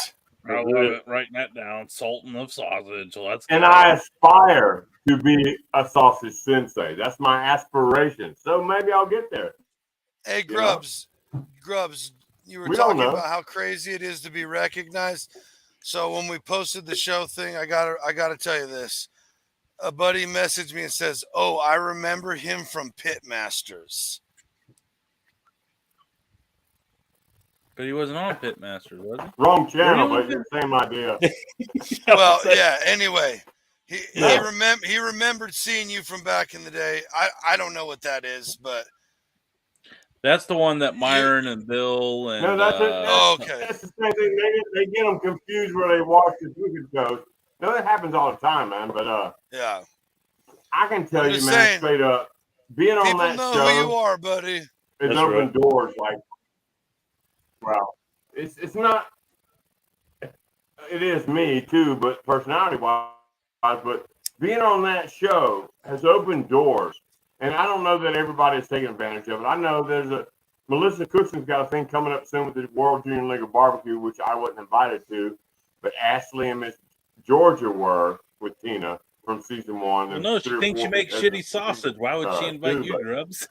I love it. Writing that down. Sultan of Sausage. Let's go. And I aspire to be a Sausage Sensei. That's my aspiration. So maybe I'll get there. Hey, Grubbs. Grubbs, you were We don't talking know. about how crazy it is to be recognized. So when we posted the show thing, I gotta tell you this. A buddy messaged me and says, "Oh, I remember him from Pitmasters." But he wasn't on Pitmasters, was he? Wrong channel, but it's the same idea. Well, yeah. Anyway, he remembered seeing you from back in the day. I don't know what that is, but That's the one that Myron and Bill and No, that's it. Okay. That's the same thing. They get them confused where they watch the cooking shows. No, that happens all the time, man. But yeah, I can tell I'm you, just man, saying, straight up, being on people that know show who you are, buddy. is That's open right. doors. Like, well, it's not. It is me too, but personality wise, but being on that show has opened doors, and I don't know that everybody is taking advantage of it. I know there's Melissa Cookson's got a thing coming up soon with the World Junior League of Barbecue, which I wasn't invited to, but Ashley and Miss Georgia were with Tina from season 1. well, no, she thinks you make shitty sausage. Why would she invite you, Grubbs?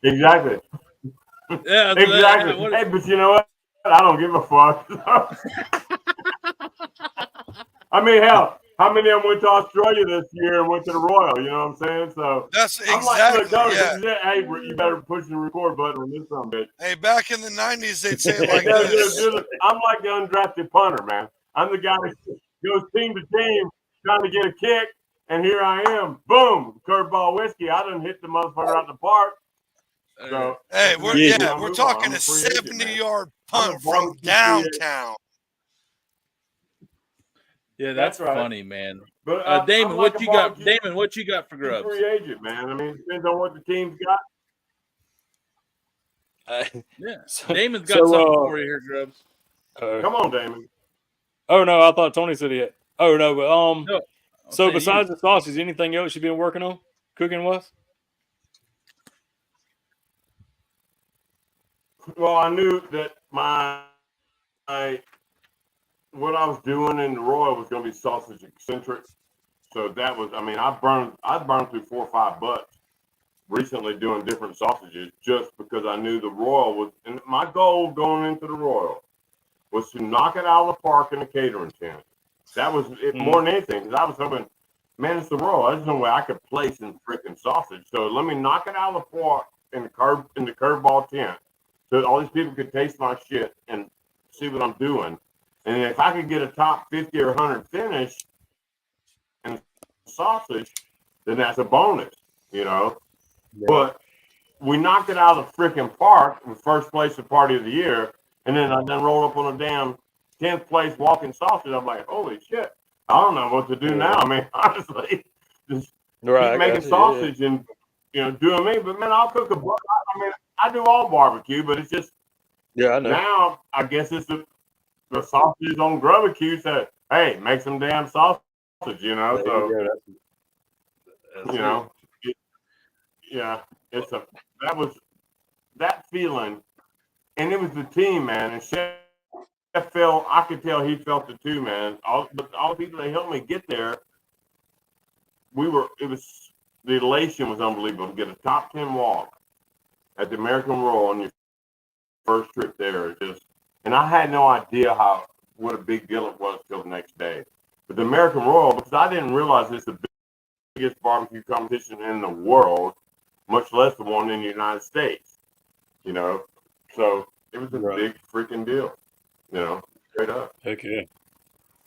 Exactly. Yeah, Exactly. Yeah, hey, but you know what? I don't give a fuck. I mean, hell, how many of them went to Australia this year and went to the Royal? You know what I'm saying? So That's I'm like, exactly. look, Tony, Yeah. this is it. Hey, you better push the record button on this son bitch. Hey, back in the 90s, they'd say it Hey, like this. I'm like the undrafted punter, man. I'm the guy that goes team to team trying to get a kick, and here I am. Boom, Kurveball Whiskey. I done hit the motherfucker out the park. So, Hey, we're move talking on. a I'm free agent, 70-yard I'm a punt from barbecue downtown. Yeah, that's right. funny, man. But Damon, I'm what like a you got? barbecue Damon, what you got for Grubbs? free agent, man. I mean, it depends on what the team's got. Yeah, Damon's got something for you here, Grubbs. Come on, Damon. Oh no, I thought Tony said he had. Oh no, but No, So besides the sausage, anything else you've been working on, cooking wise? Well, I knew that what I was doing in the Royal was going to be sausage eccentric. So that was, I mean, I burned through 4 or 5 butts recently doing different sausages just because I knew the Royal was, and my goal going into the Royal was to knock it out of the park in the catering tent. That was it more than anything, because I was hoping, man, it's the Royal. There's no way I could place in freaking sausage. So let me knock it out of the park in the curveball tent, so all these people could taste my shit and see what I'm doing. And if I could get a top 50 or 100 finish and sausage, then that's a bonus, you know. Yeah. But we knocked it out of the freaking park with first place of party of the year, and then I rolled up on a damn 10th place walking sausage. I'm like, holy shit, I don't know what to do now. I mean, honestly, just keep making sausage and, you know, doing me. But man, I'll cook I mean, I do all barbecue, but it's just, I know. Now I guess it's the sausages on Grubbacue said, hey, make some damn sausage, you know. So that's you know, that feeling, and it was the team, man. And Chef felt, I could tell he felt it too, man. But all the people that helped me get there, the elation was unbelievable to get a top 10 walk at the American Royal on your first trip there. And I had no idea what a big deal it was till the next day. But the American Royal, because I didn't realize it's the biggest barbecue competition in the world, much less the one in the United States, you know. So it was a big freaking deal, you know, straight up. Heck yeah.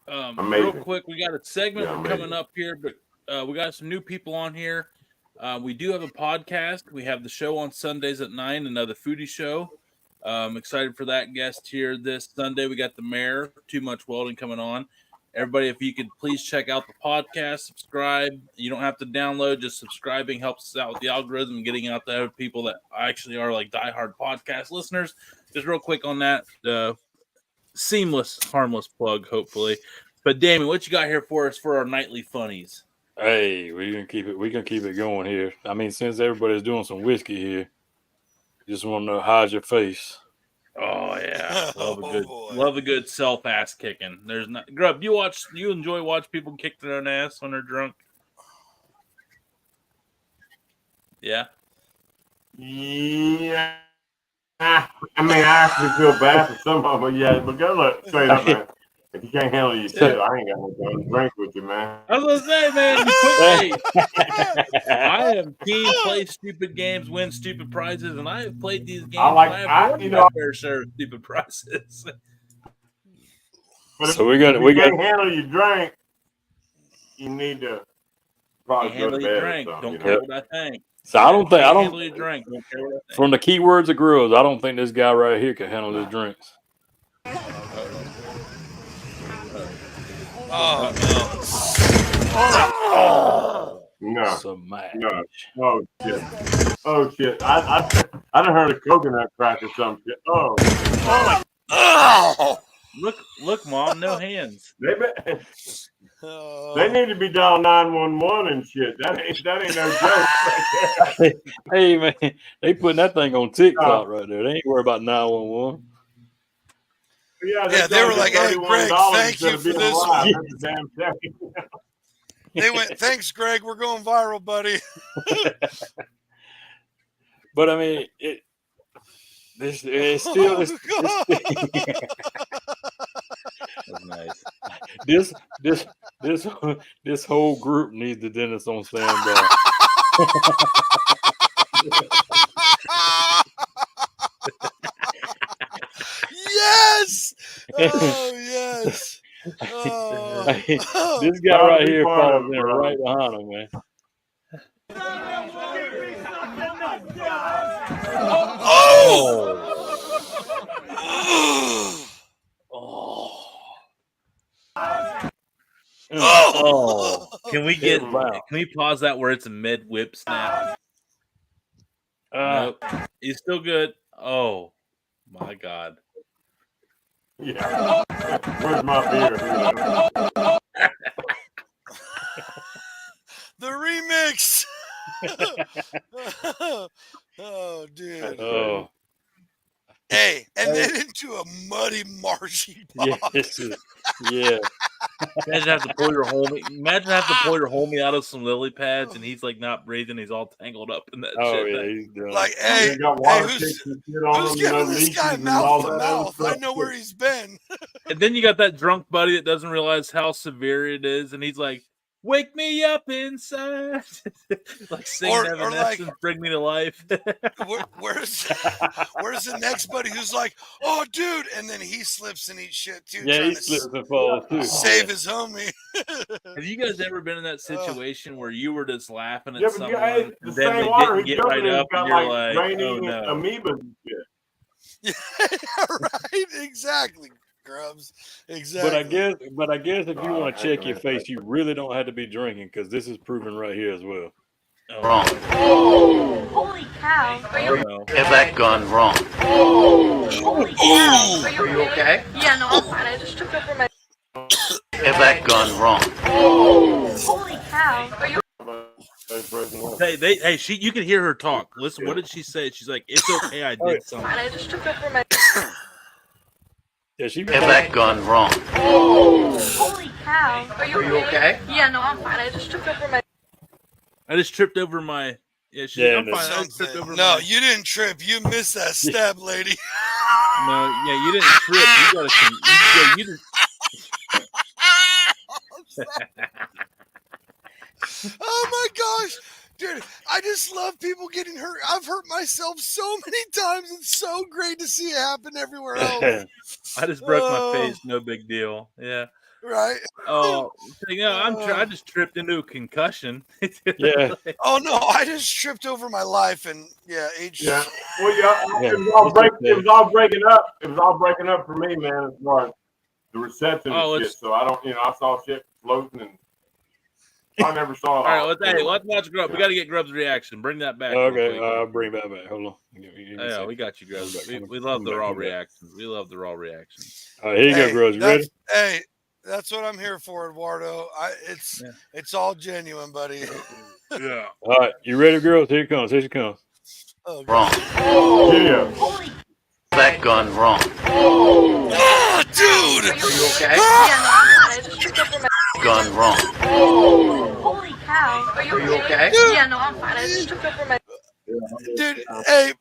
Real quick, we got a segment coming up here, but we got some new people on here. We do have a podcast. We have the show on Sundays at 9, another foodie show. Excited for that guest here this Sunday. We got the mayor, Too Much Welding, coming on. Everybody, if you could please check out the podcast, subscribe. You don't have to download, just subscribing helps us out with the algorithm and getting out to other people that actually are like diehard podcast listeners. Just real quick on that, seamless, harmless plug, hopefully. But Damien, what you got here for us for our nightly funnies? Hey, we can keep it going here. I mean, since everybody's doing some whiskey here, just want to know, how's your face? Oh yeah, love a good self ass kicking. There's not Grub. You enjoy watch people kick their own ass when they're drunk? Yeah. Yeah. I mean, I actually feel bad for some of them, but go look straight up, man. If you can't handle your shit, I ain't got no time to drink with you, man. I was gonna say, man, you put me. I am keen, play stupid games, win stupid prizes, and I have played these games. I have won my fair share of stupid prizes. But so if you can't handle your drink, you need to probably go to bed or something. Don't care what I think. So I don't handle your drink. Don't care what I think. From the keywords of Grubbs, I don't think this guy right here can handle his drinks. No. So much. No. Oh shit. I done heard a coconut crack or some shit. Oh. Look, Mom, no hands. They need to be dialing 911 and shit. That ain't no joke right there. Hey man, they putting that thing on TikTok right there. They ain't worried about 911. Yeah, they were like, "Hey, Greg, thank you for this one." They went, "Thanks, Greg. We're going viral, buddy." But I mean, it's still. That's nice. This whole group needs the dentist on standby. Yes! Oh, yes! Oh. This guy right here falls in right behind him, man. Oh. Can we pause that where it's a mid whip snap? Nope. He's still good. Oh my God. Yeah. Where's my beer? The remix. Oh, dude. Oh. Hey, and then into a muddy, marshy pond. Yeah. Imagine having to pull your homie out of some lily pads, and he's like not breathing. He's all tangled up in that Oh shit. yeah, he's done. Like, hey, They got water who's picks and shit on them, giving this leashes guy and all mouth to that mouth? other I stuff. know where he's been. And then you got that drunk buddy that doesn't realize how severe it is, and he's like, "Wake me up inside," like singing Or Evanescence, like- "Bring Me to Life." Where's the next buddy who's like, oh, dude, and then he slips and eats shit too, Yeah, trying he to slips and falls too. save his homie. Have you guys ever been in that situation where you were just laughing at Yeah, but someone, guys, the and then same they water didn't he's get right jumping in up, got and you're like like, rainy "Oh no!" amoebas and shit. Yeah, right, exactly, Grubbs, exactly. But I guess if you want to check your man. face, you really don't have to be drinking because this is proven right here as well. Oh, Wrong. no. Holy cow. Are you, Oh, no. Have that gone wrong. holy cow. Are Are you okay? Yeah, no, I'm fine. I just took over my. Have that gone wrong. Holy cow. Are you. Hey, you can hear her talk. Listen, what did she say? She's like, "It's okay, I did something." Fine, I just took over my. Yeah, she Have that gone wrong. Holy cow. Are you, Are you okay? Yeah, no, I'm fine. I just took over my. I just tripped over my. Yeah, she's Yeah, like, I'm no. fine. I just tripped over No, my. you didn't trip. You missed that step, lady. No, yeah, you didn't trip. You gotta. You didn't. Oh my gosh, dude! I just love people getting hurt. I've hurt myself so many times. It's so great to see it happen everywhere else. I just broke my Oh. face. No big deal. Yeah. Right? Oh, I just tripped into a concussion. Yeah. Oh no, I just tripped over my life and yeah, Yeah. Well, yeah, Yeah. it was all breaking up. It was all breaking up for me, man, as far as the reception Oh, and shit. So I don't, I saw shit floating and I never saw it. All right, let's watch Grubbs. We got to get Grubbs' reaction. Bring that back. real Okay, quick. I'll bring that back. Hold on. Give me a Yeah, second. we got you, Grubbs. Come We back, love come the back, raw come back. reactions. We love the raw reactions. All right, here you go, Grubbs. You ready? Hey, that's what I'm here for, Eduardo. Yeah. It's all genuine, buddy. Yeah. All right, you ready, girls? Here it comes. Here it comes. Oh, Wrong. Yeah. Holy. That gone wrong. ah, dude! Are you You okay? Yeah, no, I'm fine. I just tripped over my. Gone wrong. Holy cow. Are you Are you okay? Yeah, no, I'm fine. I just tripped over my. Dude, hey,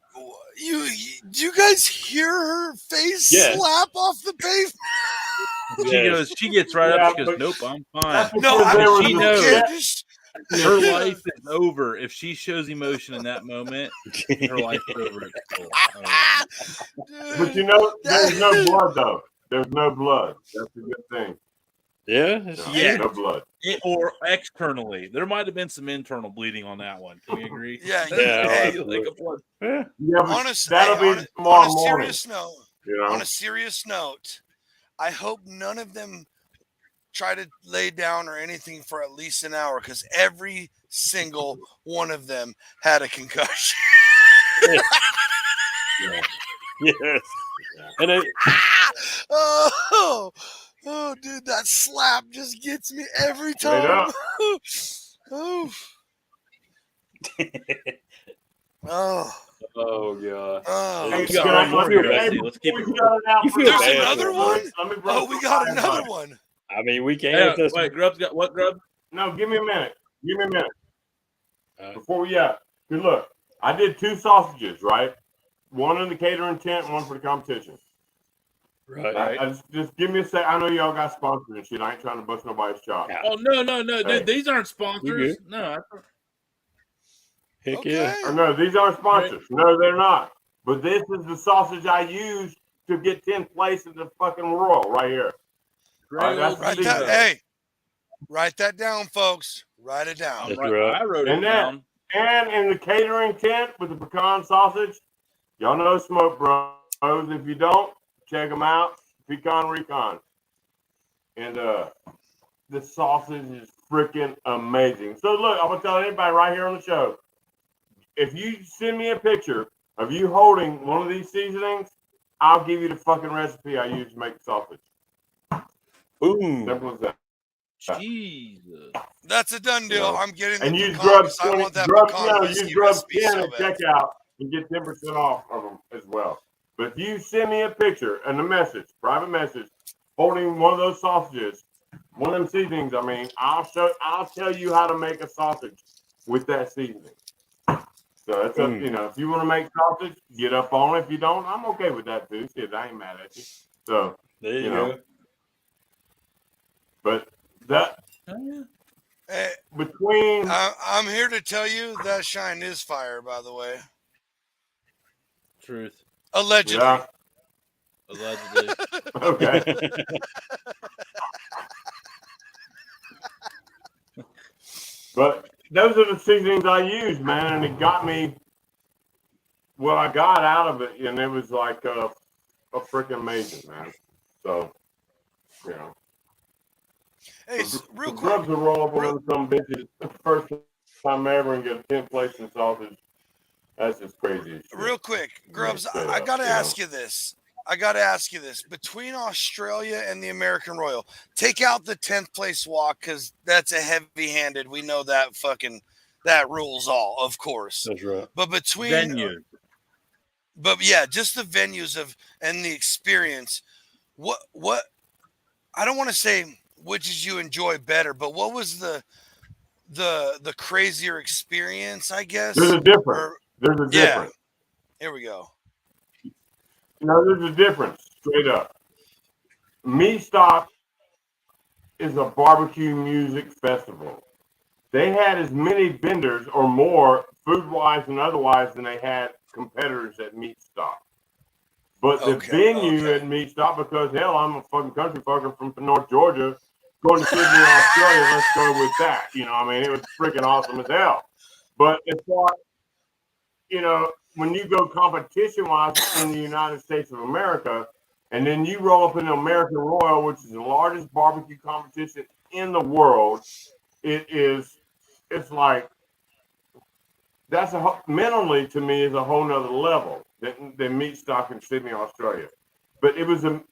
do you guys hear her face Yeah. slap off the pavement? Yes. She gets right up. She Yeah, goes, but- "Nope, I'm fine." That's No, because there was she a knows. set- Just- Her life is over. If she shows emotion in that moment, her life is over. But dude, there's no blood though. There's no blood. That's a good thing. Yeah. No, Yeah. no blood. Or externally, there might have been some internal bleeding on that one. Can we agree? Yeah, Yeah, hey, like a blood. Yeah. Yeah, but honest, that'll hey, be on tomorrow a morning. serious note, You on know. a serious note, I hope none of them try to lay down or anything for at least an hour because every single one of them had a concussion. Yes. And it, oh, dude, that slap just gets me every Straight time. up. oh. Oh. oh god. Oh. Hey, We got can I- one more let me- here, hey, Let's keep before it we shut it out You for feel the- There's bad another for one? Let me bring Oh, we got some another back. one. I mean, we can't. Yeah, That's wait, Grubbs got what? Grubbs? No, give me a minute. Give me a minute. All right. Good look. I did 2 sausages, right? One in the catering tent, one for the competition. Right. I just give me a sec. I know y'all got sponsors and shit. I ain't trying to bust nobody's chop. Yeah. Oh no, dude! Hey. These aren't You sponsors. good? No, Heck Okay. yeah. Or no, these aren't sponsors. No, they're not. But this is the sausage I used to get 10th place in the fucking Royal right here. Gray that's old right Write Vigo. that, hey, write that down, folks. Write it down. That's Right, right. I wrote it And that- down. And in the catering tent with the pecan sausage, y'all know Smoke Bros. If you don't, check them out. Pecan Recon. And the sausage is freaking amazing. So look, I'm gonna tell anybody right here on the show. If you send me a picture of you holding one of these seasonings, I'll give you the fucking recipe I use to make the sausage. Boom. Simple as that. Jesus. That's a done deal. Yeah. I'm getting And the use pecan Grubs 'cause I 20. want that Grubs, pecan no, whiskey use Grubs recipe 10 so at bad. checkout and get 10% off of them as well. But if you send me a picture and a message, private message, holding one of those sausages, One of them seasonings. I mean, I'll tell you how to make a sausage with that seasoning. So that's up. You know, if you want to make sausage, get up on it. If you don't, I'm okay with that too. Shit, I ain't mad at you. So There you know, go. but that Hey, between I'm here to tell you that shine is fire, by the way. Truth. Allegedly. yeah, Allegedly. okay. But those are the seasonings I used, man, and it got me what I got out of it, and it was like a freaking amazing, man. So, you know, Hey, real the quick. Grubs will roll up on some bitches the first time ever and get a 10th place in sausage. That's just crazy as shit. Real quick, Grubbs, Straight I up, got to you ask know. you this. Between Australia and the American Royal, take out the 10th place walk because that's a heavy-handed. We know that rules all, of course. That's right. But between Venue. but yeah, just the venues and the experience. What I don't want to say which did you enjoy better, but what was the crazier experience, I guess? There's a difference. Or There's a yeah, difference. here we go. You know, there's a difference, straight up. Meat Stock is a barbecue music festival. They had as many vendors or more, food-wise and otherwise, than they had competitors at Meat Stock. But the venue at Meat Stock, because hell, I'm a fucking country fucker from North Georgia, going to Sydney, Australia. Let's go with that. You know, I mean, it was freaking awesome as hell. But as far, you know, when you go competition-wise in the United States of America, and then you roll up in the American Royal, which is the largest barbecue competition in the world, it's like, that's mentally to me is a whole nother level than Meat Stock in Sydney, Australia. But it was an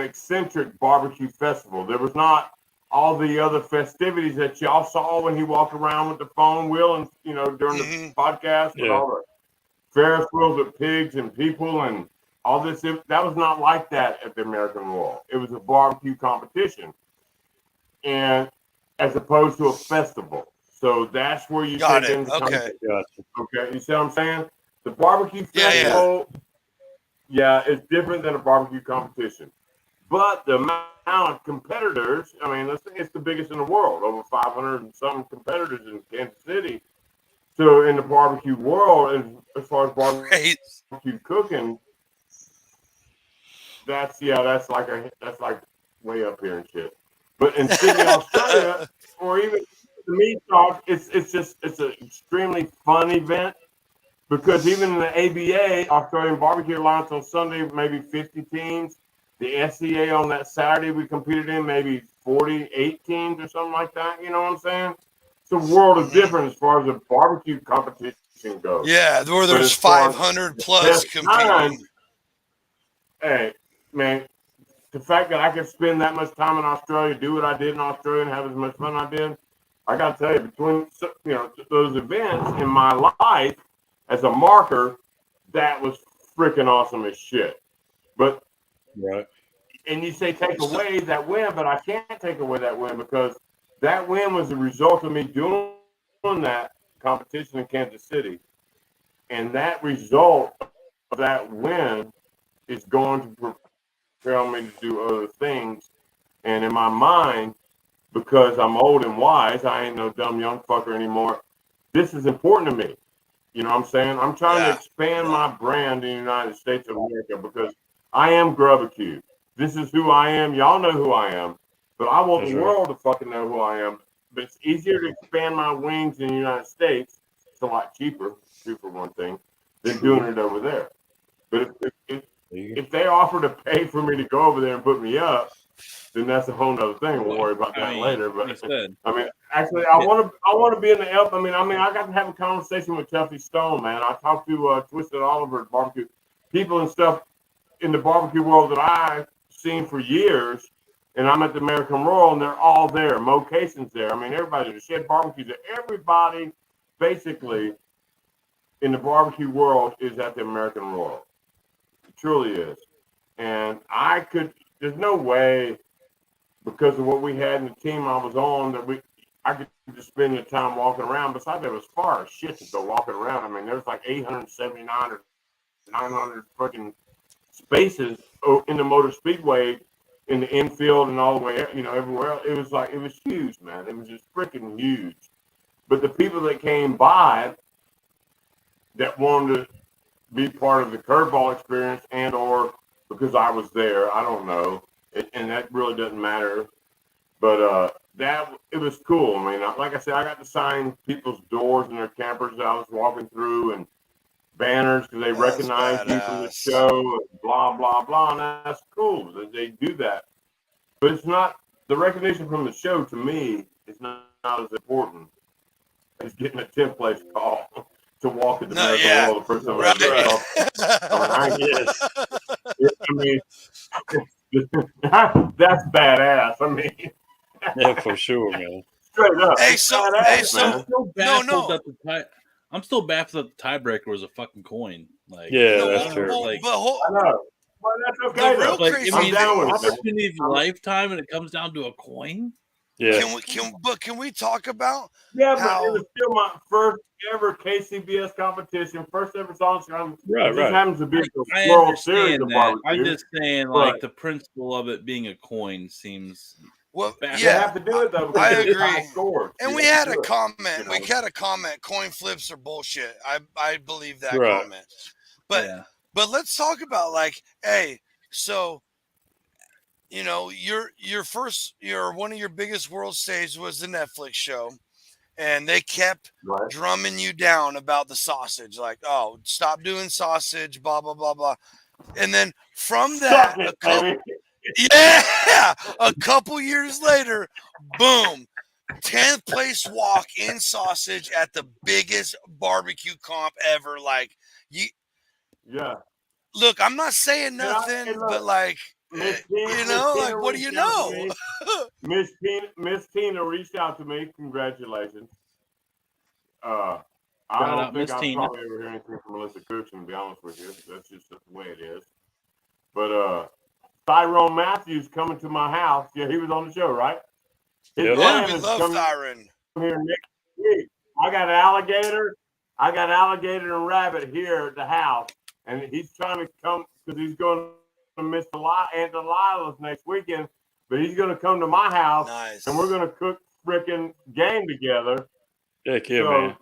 eccentric barbecue festival. There was not all the other festivities that y'all saw when he walked around with the phone wheel and, you know, during the podcast with all the Ferris wheels with pigs and people and all this. That was not like that at the American Royal. It was a barbecue competition, and as opposed to a festival. So that's where you Got take it. into Okay. Okay, you see what I'm saying? The barbecue festival, yeah, it's different than a barbecue competition. But the amount of competitors, I mean, let's say it's the biggest in the world, over 500 and some competitors in Kansas City. So in the barbecue world, as far as barbecue cooking, that's like way up here and shit. But in Sydney, Australia, or even the Meat Stock, it's an extremely fun event because even in the ABA, Australian Barbecue Alliance on Sunday, maybe 50 teams. The SCA on that Saturday we competed in, maybe 48 teams or something like that. You know what I'm saying? It's a world of difference as far as the barbecue competition goes. Yeah, where there's 500 plus competing. Hey, man, the fact that I could spend that much time in Australia, do what I did in Australia, and have as much fun I did, I got to tell you, between those events in my life as a marker, that was freaking awesome as shit. But and you say take away that win, but I can't take away that win because that win was the result of me doing that competition in Kansas City, and that result of that win is going to propel me to do other things. And in my mind, because I'm old and wise, I ain't no dumb young fucker anymore. This is important to me. You know what I'm saying? I'm trying to expand my brand in the United States of America because I am Grubbacue. This is who I am. Y'all know who I am. But I want the world to fucking know who I am. But it's easier to expand my wings in the United States. It's a lot cheaper, too, for one thing, than doing it over there. But if they offer to pay for me to go over there and put me up, then that's a whole nother thing. We'll worry about that later. But I mean, actually, I want to be in the help. I mean, I got to have a conversation with Tuffy Stone, man. I talked to Twisted Oliver at barbecue people and stuff in the barbecue world that I've seen for years. And I'm at the American Royal, and they're all there. Mo Cason's there. I mean, everybody. The Shed Barbecue's there. Everybody, basically, in the barbecue world is at the American Royal. It truly is. And there's no way because of what we had in the team I was on, I could just spend the time walking around. Besides, it was far as shit to go walking around. I mean, there was like 879 or 900 fucking spaces in the motor speedway, in the infield and all the way, everywhere else. It was huge, man. It was just freaking huge. But the people that came by that wanted to be part of the curveball experience and or because I was there, I don't know. And that really doesn't matter. But it was cool. I mean, like I said, I got to sign people's doors and their campers that I was walking through and banners because they recognized me from the show and blah, blah, blah. And that's cool that they do that. But it's not, the recognition from the show to me is not as important as getting a 10th place call to walk in the American World the first time that's badass. I mean, yeah, for sure, man. Straight up. I'm still baffled that the tiebreaker was a fucking coin. Like, that's true. I know. Well, that's okay. The real crazy I'm down with opportunity of a lifetime, and it comes down to a coin. Yeah. Can we talk about? Yeah, but it was still my first ever KCBS competition, first ever song. Right. This happens to be the I World Series of that. barbecue. I'm just saying, like, the principle of it being a coin seems. Well, you have to do it though. I agree. Scores. And we had a comment. We had a comment. Coin flips are bullshit. I believe that comment. But let's talk about so one of your biggest world stages was the Netflix show, and they kept drumming you down about the sausage, like, oh, stop doing sausage, blah blah blah blah. And then from that, a couple years later, boom, 10th place walk in sausage at the biggest barbecue comp ever. Like, look, I'm not saying nothing, but like, what do you know? Miss Tina reached out to me. Congratulations. I don't think I'll probably ever hear anything from Melissa Cookson, to be honest with you. That's just the way it is. But Tyrone Matthews coming to my house. Yeah, he was on the show, right? We love Tyrone. Here next week. I got alligator and rabbit here at the house, and he's trying to come because he's going to miss Aunt Delilah's next weekend, but he's going to come to my house, and we're going to cook freaking game together. Heck yeah, man.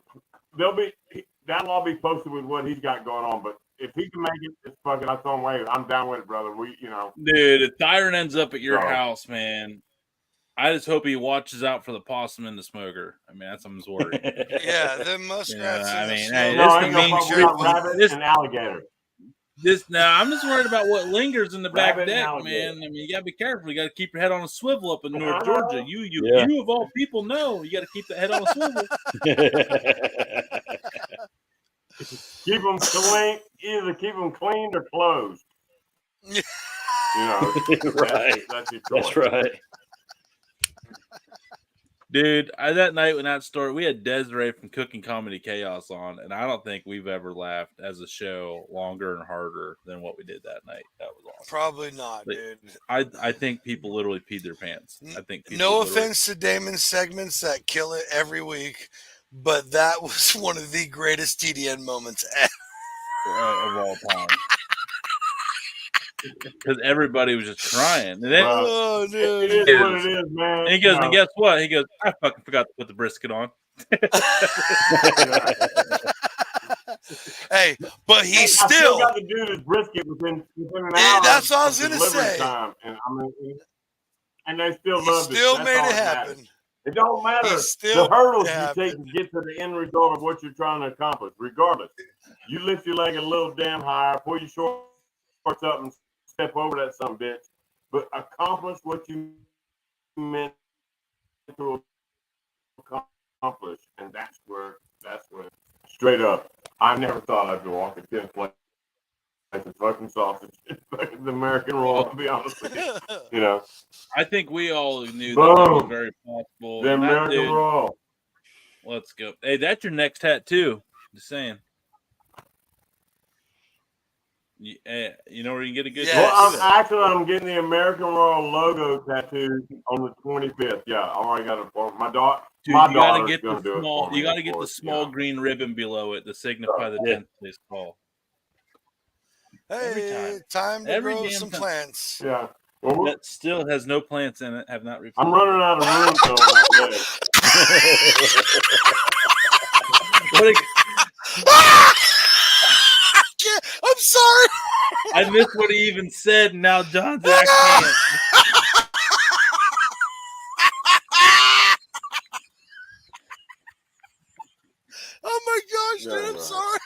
That'll all be posted with what he's got going on, but if he can make it, it's fucking, I told him, hey, I'm down with it, brother. Dude, if Tyron ends up at your house, man, I just hope he watches out for the possum and the smoker. I mean, that's something's worried. The muskrats. Rabbit and alligator. I'm just worried about what lingers in the back deck, man. I mean, you gotta be careful. You gotta keep your head on a swivel up in North Georgia. You of all people know you gotta keep the head on a swivel. Keep them clean. Either keep them cleaned or closed. Right. That's right. Dude, that night when that started, we had Desiree from Cooking Comedy Chaos on, and I don't think we've ever laughed as a show longer and harder than what we did that night. That was awesome. Probably not, dude. I think people literally peed their pants. I think. No offense to Damon's segments that kill it every week, but that was one of the greatest TDN moments ever of all time. Because everybody was just crying. And then, dude. It is what it is, man. And he goes, and guess what? He goes, I fucking forgot to put the brisket on. Hey, but he still got to do this brisket within an hour. That's what I was gonna say. Time. And they still loved it. Still made it happen. It don't matter the hurdles you take to get to the end result of what you're trying to accomplish. Regardless, you lift your leg a little damn higher, pull your shorts up, and step over that son of a bitch, but accomplish what you meant to accomplish, and that's where straight up. I never thought I'd be walking 10th place like the fucking sausage, fucking the American roll. To be honest with you, I think we all knew that was very possible. The American roll. Let's go. Hey, that's your next tattoo. Just saying. You know where you can get a good Yes. Well, tattoo at? I'm getting the American Royal logo tattooed on the 25th. Yeah, I already got it for my daughter. Dude, My you gotta daughter's get gonna the do it small. for me. You gotta of get the course, small green ribbon below it to signify the 10th place call. Every Hey, time. time to Every grow damn some time. plants. Yeah. Well, That still has no plants in it. Have not refused. I'm running out of room though. What I'm sorry. I missed what he even said. And now John's I can't. Oh my gosh, dude! Yeah, I'm right. sorry.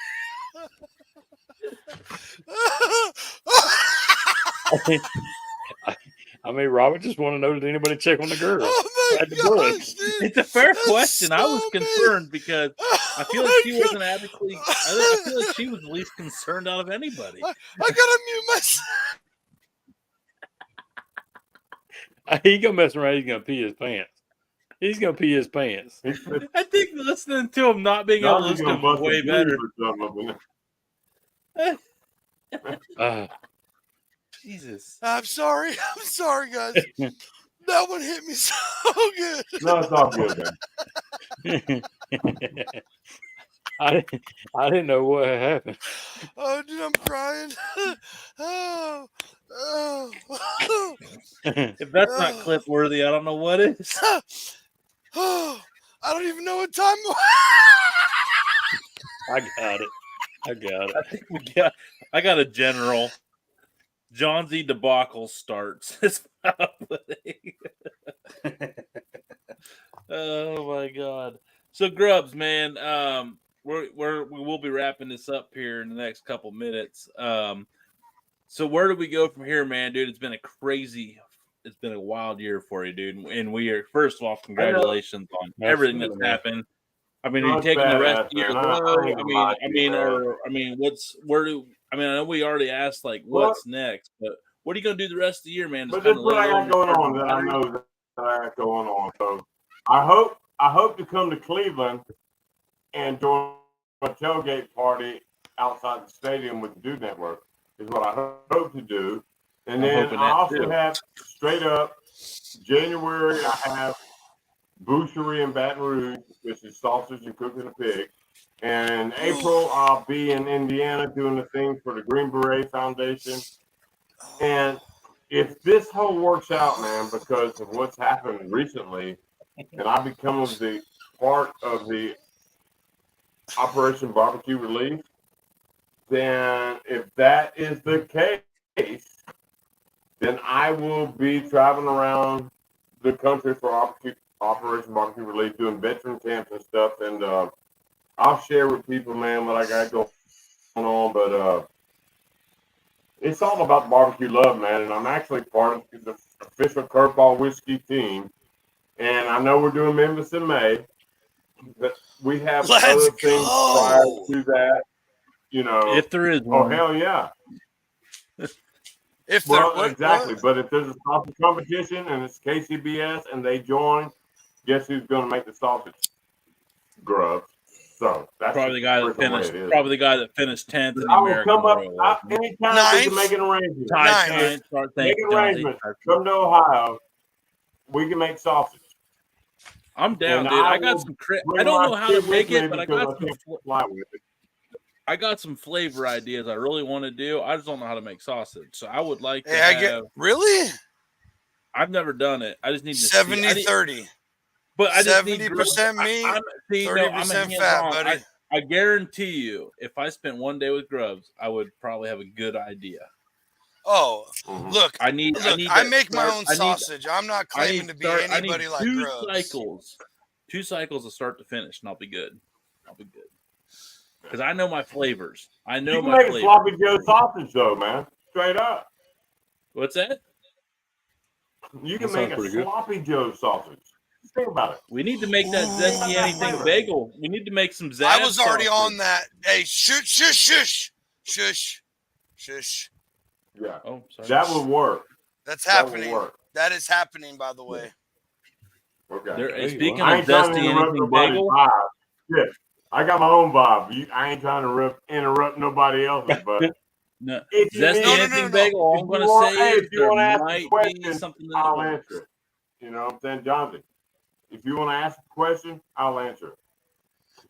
I mean, Robert just want to know, did anybody check on the girl? Oh my At the bush. gosh, dude! It's a fair That's question. I was so concerned because I feel like Oh she my wasn't adequately. I feel like she was the least concerned out of anybody. I gotta mute myself. He gonna mess around. He's gonna pee his pants. He's gonna pee his pants. I think listening to him not being able to listen to him is way better. Jesus. I'm sorry. I'm sorry, guys. That one hit me so good. No, it's all good, man. I didn't know what had happened. Oh, dude, I'm crying. Oh. If that's not clip worthy, I don't know what is. I don't even know what time. I got it. I think I got a general. John Z. debacle starts. Oh my god. So Grubbs, man, we will be wrapping this up here in the next couple minutes. So where do we go from here, man, dude? It's been a wild year for you, dude. And we are, first of all, congratulations on everything that's happened. I mean, are you taking the rest of the year? I know we already asked like what's next, but what are you gonna do the rest of the year, man? But that's what I got going on that I know that I got going on. So I hope to come to Cleveland and join a tailgate party outside the stadium with the Dude Network is what I hope to do. And then I also have straight up January. I have Boucherie in Baton Rouge, which is sausage and cooking a pig. And in April, I'll be in Indiana doing the thing for the Green Beret Foundation. And if this whole works out, man, because of what's happened recently, and I become the part of the Operation Barbecue Relief, then if that is the case, then I will be traveling around the country for Operation Barbecue Relief, doing veteran camps and stuff. And I'll share with people, man, what I got going on. But it's all about barbecue love, man. And I'm actually part of the official Kurveball Whiskey team. And I know we're doing Memphis in May, but we have other things prior to that. You know, if there is one. Oh, hell yeah. Exactly. But if there's a sausage competition and it's KCBS and they join, guess who's going to make the sausage? Grubbs. So that's probably the guy that finished. Probably the guy that finished 10th in the American Royal. Anytime we can make an arrangement. Make an arrangement. Come to Ohio. We can make sausage. I'm down, dude. I got some. I don't know how to make it, but I got some. I got some flavor ideas I really want to do. I just don't know how to make sausage. So I would like to have. Really? I've never done it. I just need to 70-30. But I just 70% meat, 30% fat, buddy. I guarantee you, if I spent one day with Grubbs, I would probably have a good idea. Oh, look! I make my own sausage. I'm not claiming to be anybody like Grubbs. 2 cycles of start to finish, and I'll be good. Because I know my flavors. I know my flavors. You can make sloppy Joe sausage, though, man. Straight up. What's that? You can make a sloppy Joe sausage. Think about it. We need to make that zesty anything bagel. We need to make some zazz. I was already on that. Hey, shush. Yeah. Oh, sorry. That would work. That's happening. That is happening, by the way. Okay. Speaking of zesty anything bagel. Yeah. I got my own vibe. I ain't trying to interrupt nobody else's, but No, If you Zesty need- anything no. bagel. All If I'm you going to want- say hey, is if you there want to ask a might be question, something in the I'll works. answer it. You know what I'm saying, Jonathan? If you want to ask a question, I'll answer it.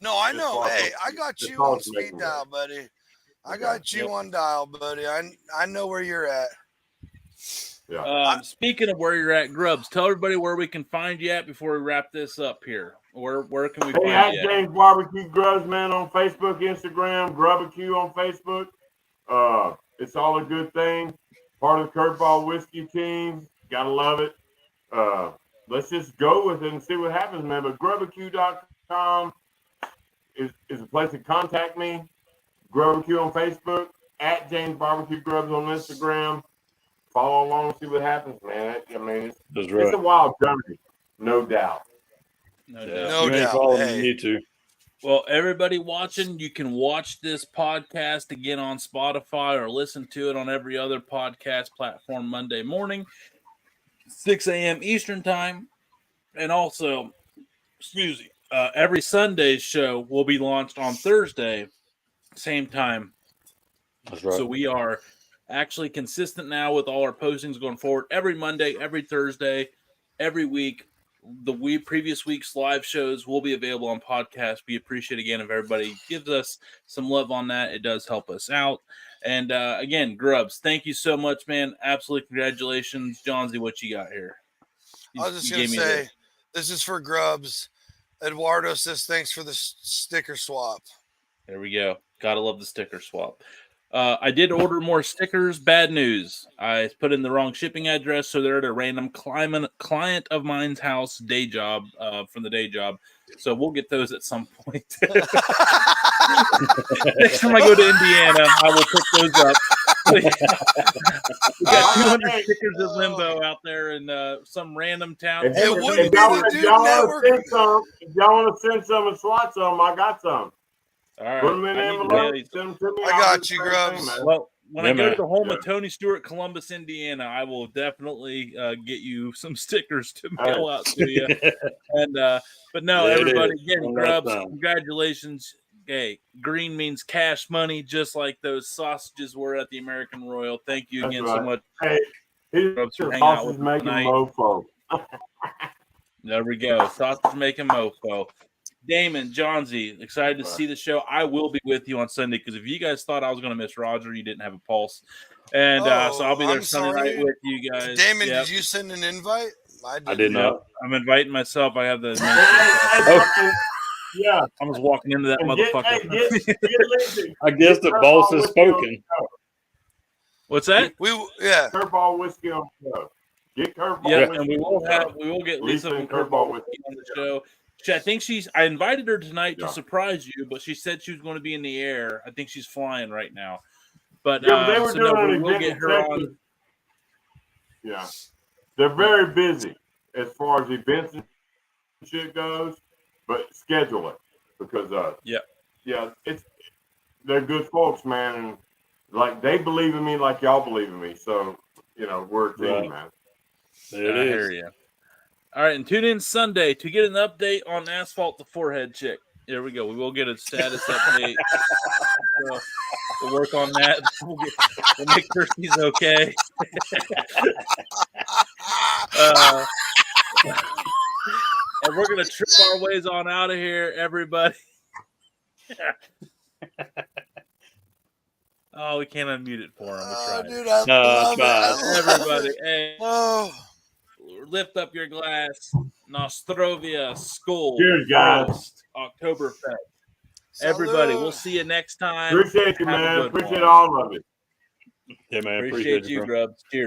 No, I Just know. follow Hey, it. I got Just you follow on it, speed make it dial, buddy. I Okay. got you on dial, buddy. I know where you're at. Yeah. Speaking of where you're at, Grubbs, tell everybody where we can find you at before we wrap this up here. Where can we Hey, find at you at? James Barbecue Grubbs, man, on Facebook, Instagram, Grubbacue on Facebook. It's all a good thing. Part of the Kurveball Whiskey team. Gotta love it. Let's just go with it and see what happens, man. But Grubbacue.com is a place to contact me. Grubbacue on Facebook, at James Barbecue Grubbs on Instagram. Follow along and see what happens, man. I mean, it's a wild journey, no doubt. No Yeah. doubt. No You ain't doubt. following Hey. me, need to. Well, everybody watching, you can watch this podcast again on Spotify or listen to it on every other podcast platform Monday morning, 6 a.m. Eastern time. And also, every Sunday's show will be launched on Thursday, same time. That's right. So we are actually consistent now with all our postings going forward. Every Monday, every Thursday, every week. The previous week's live shows will be available on podcast. We appreciate again if everybody gives us some love on that. It does help us out. And again, Grubbs, thank you so much, man. Absolute congratulations, Johnsy. What you got here? I was just going to say, this is for Grubbs. Eduardo says thanks for the sticker swap. There we go. Gotta love the sticker swap. I did order more stickers. Bad news. I put in the wrong shipping address, so they're at a random client of mine's house day job from the day job. So we'll get those at some point. Next time I go to Indiana, I will pick those up. We got 200 stickers in limbo out there in some random town. If It y'all wouldn't be the Dude Network. if y'all want to send some and swat some, I got some. All right. Put them in I need to envelope, mail you send them to me. I I'll got do you, the same Grubbs. thing, man. Well, when I Yeah, go to man. the home Yeah. of Tony Stewart, Columbus, Indiana, I will definitely get you some stickers to Hey. mail out to you. And but no, There it everybody, is. again, One Grubbs, last time. congratulations. Hey, green means cash money, just like those sausages were at the American Royal. Thank you That's again right. so much, Hey, here's Grubbs, for the hanging out sausage with us making tonight. mofo. There we go. Sausage making mofo. Damon, Johnsy, excited to see the show. I will be with you on Sunday because if you guys thought I was going to miss Roger, you didn't have a pulse. And so I'll be there I'm Sunday sorry. night with you guys. Damon, Yep. did you send an invite? I did not. Nope. I'm inviting myself. I have the. Yeah. I was walking into that And motherfucker. get Lindsay. I guess the boss has spoken. What's that? Kurveball Whiskey on the show. Get Kurveball Yeah, Whiskey. and we will get Lisa from Kurveball Whiskey on the show. I think I invited her tonight to surprise you, but she said she was going to be in the air. I think she's flying right now. But they were doing an we'll event get in her Texas. on. Yeah. They're very busy as far as events and shit goes, but schedule it because they're good folks, man, and like they believe in me like y'all believe in me. So, we're a team, man. There it I is. hear you. All right, and tune in Sunday to get an update on Asphalt the Forehead Chick. There we go. We will get a status update. So we'll work on that. We'll make sure she's okay. And we're going to trip our ways on out of here, everybody. Oh, we can't unmute it for him. We tried. Dude, I love it. Everybody, hey, Oh. lift up your glass. Nostrovia, Skull, Cheers, guys. Oktoberfest. Everybody, we'll see you next time. Appreciate you, Have a man. good Appreciate one. all of it. Yeah, man. Appreciate you, bro. Grubbs. Cheers.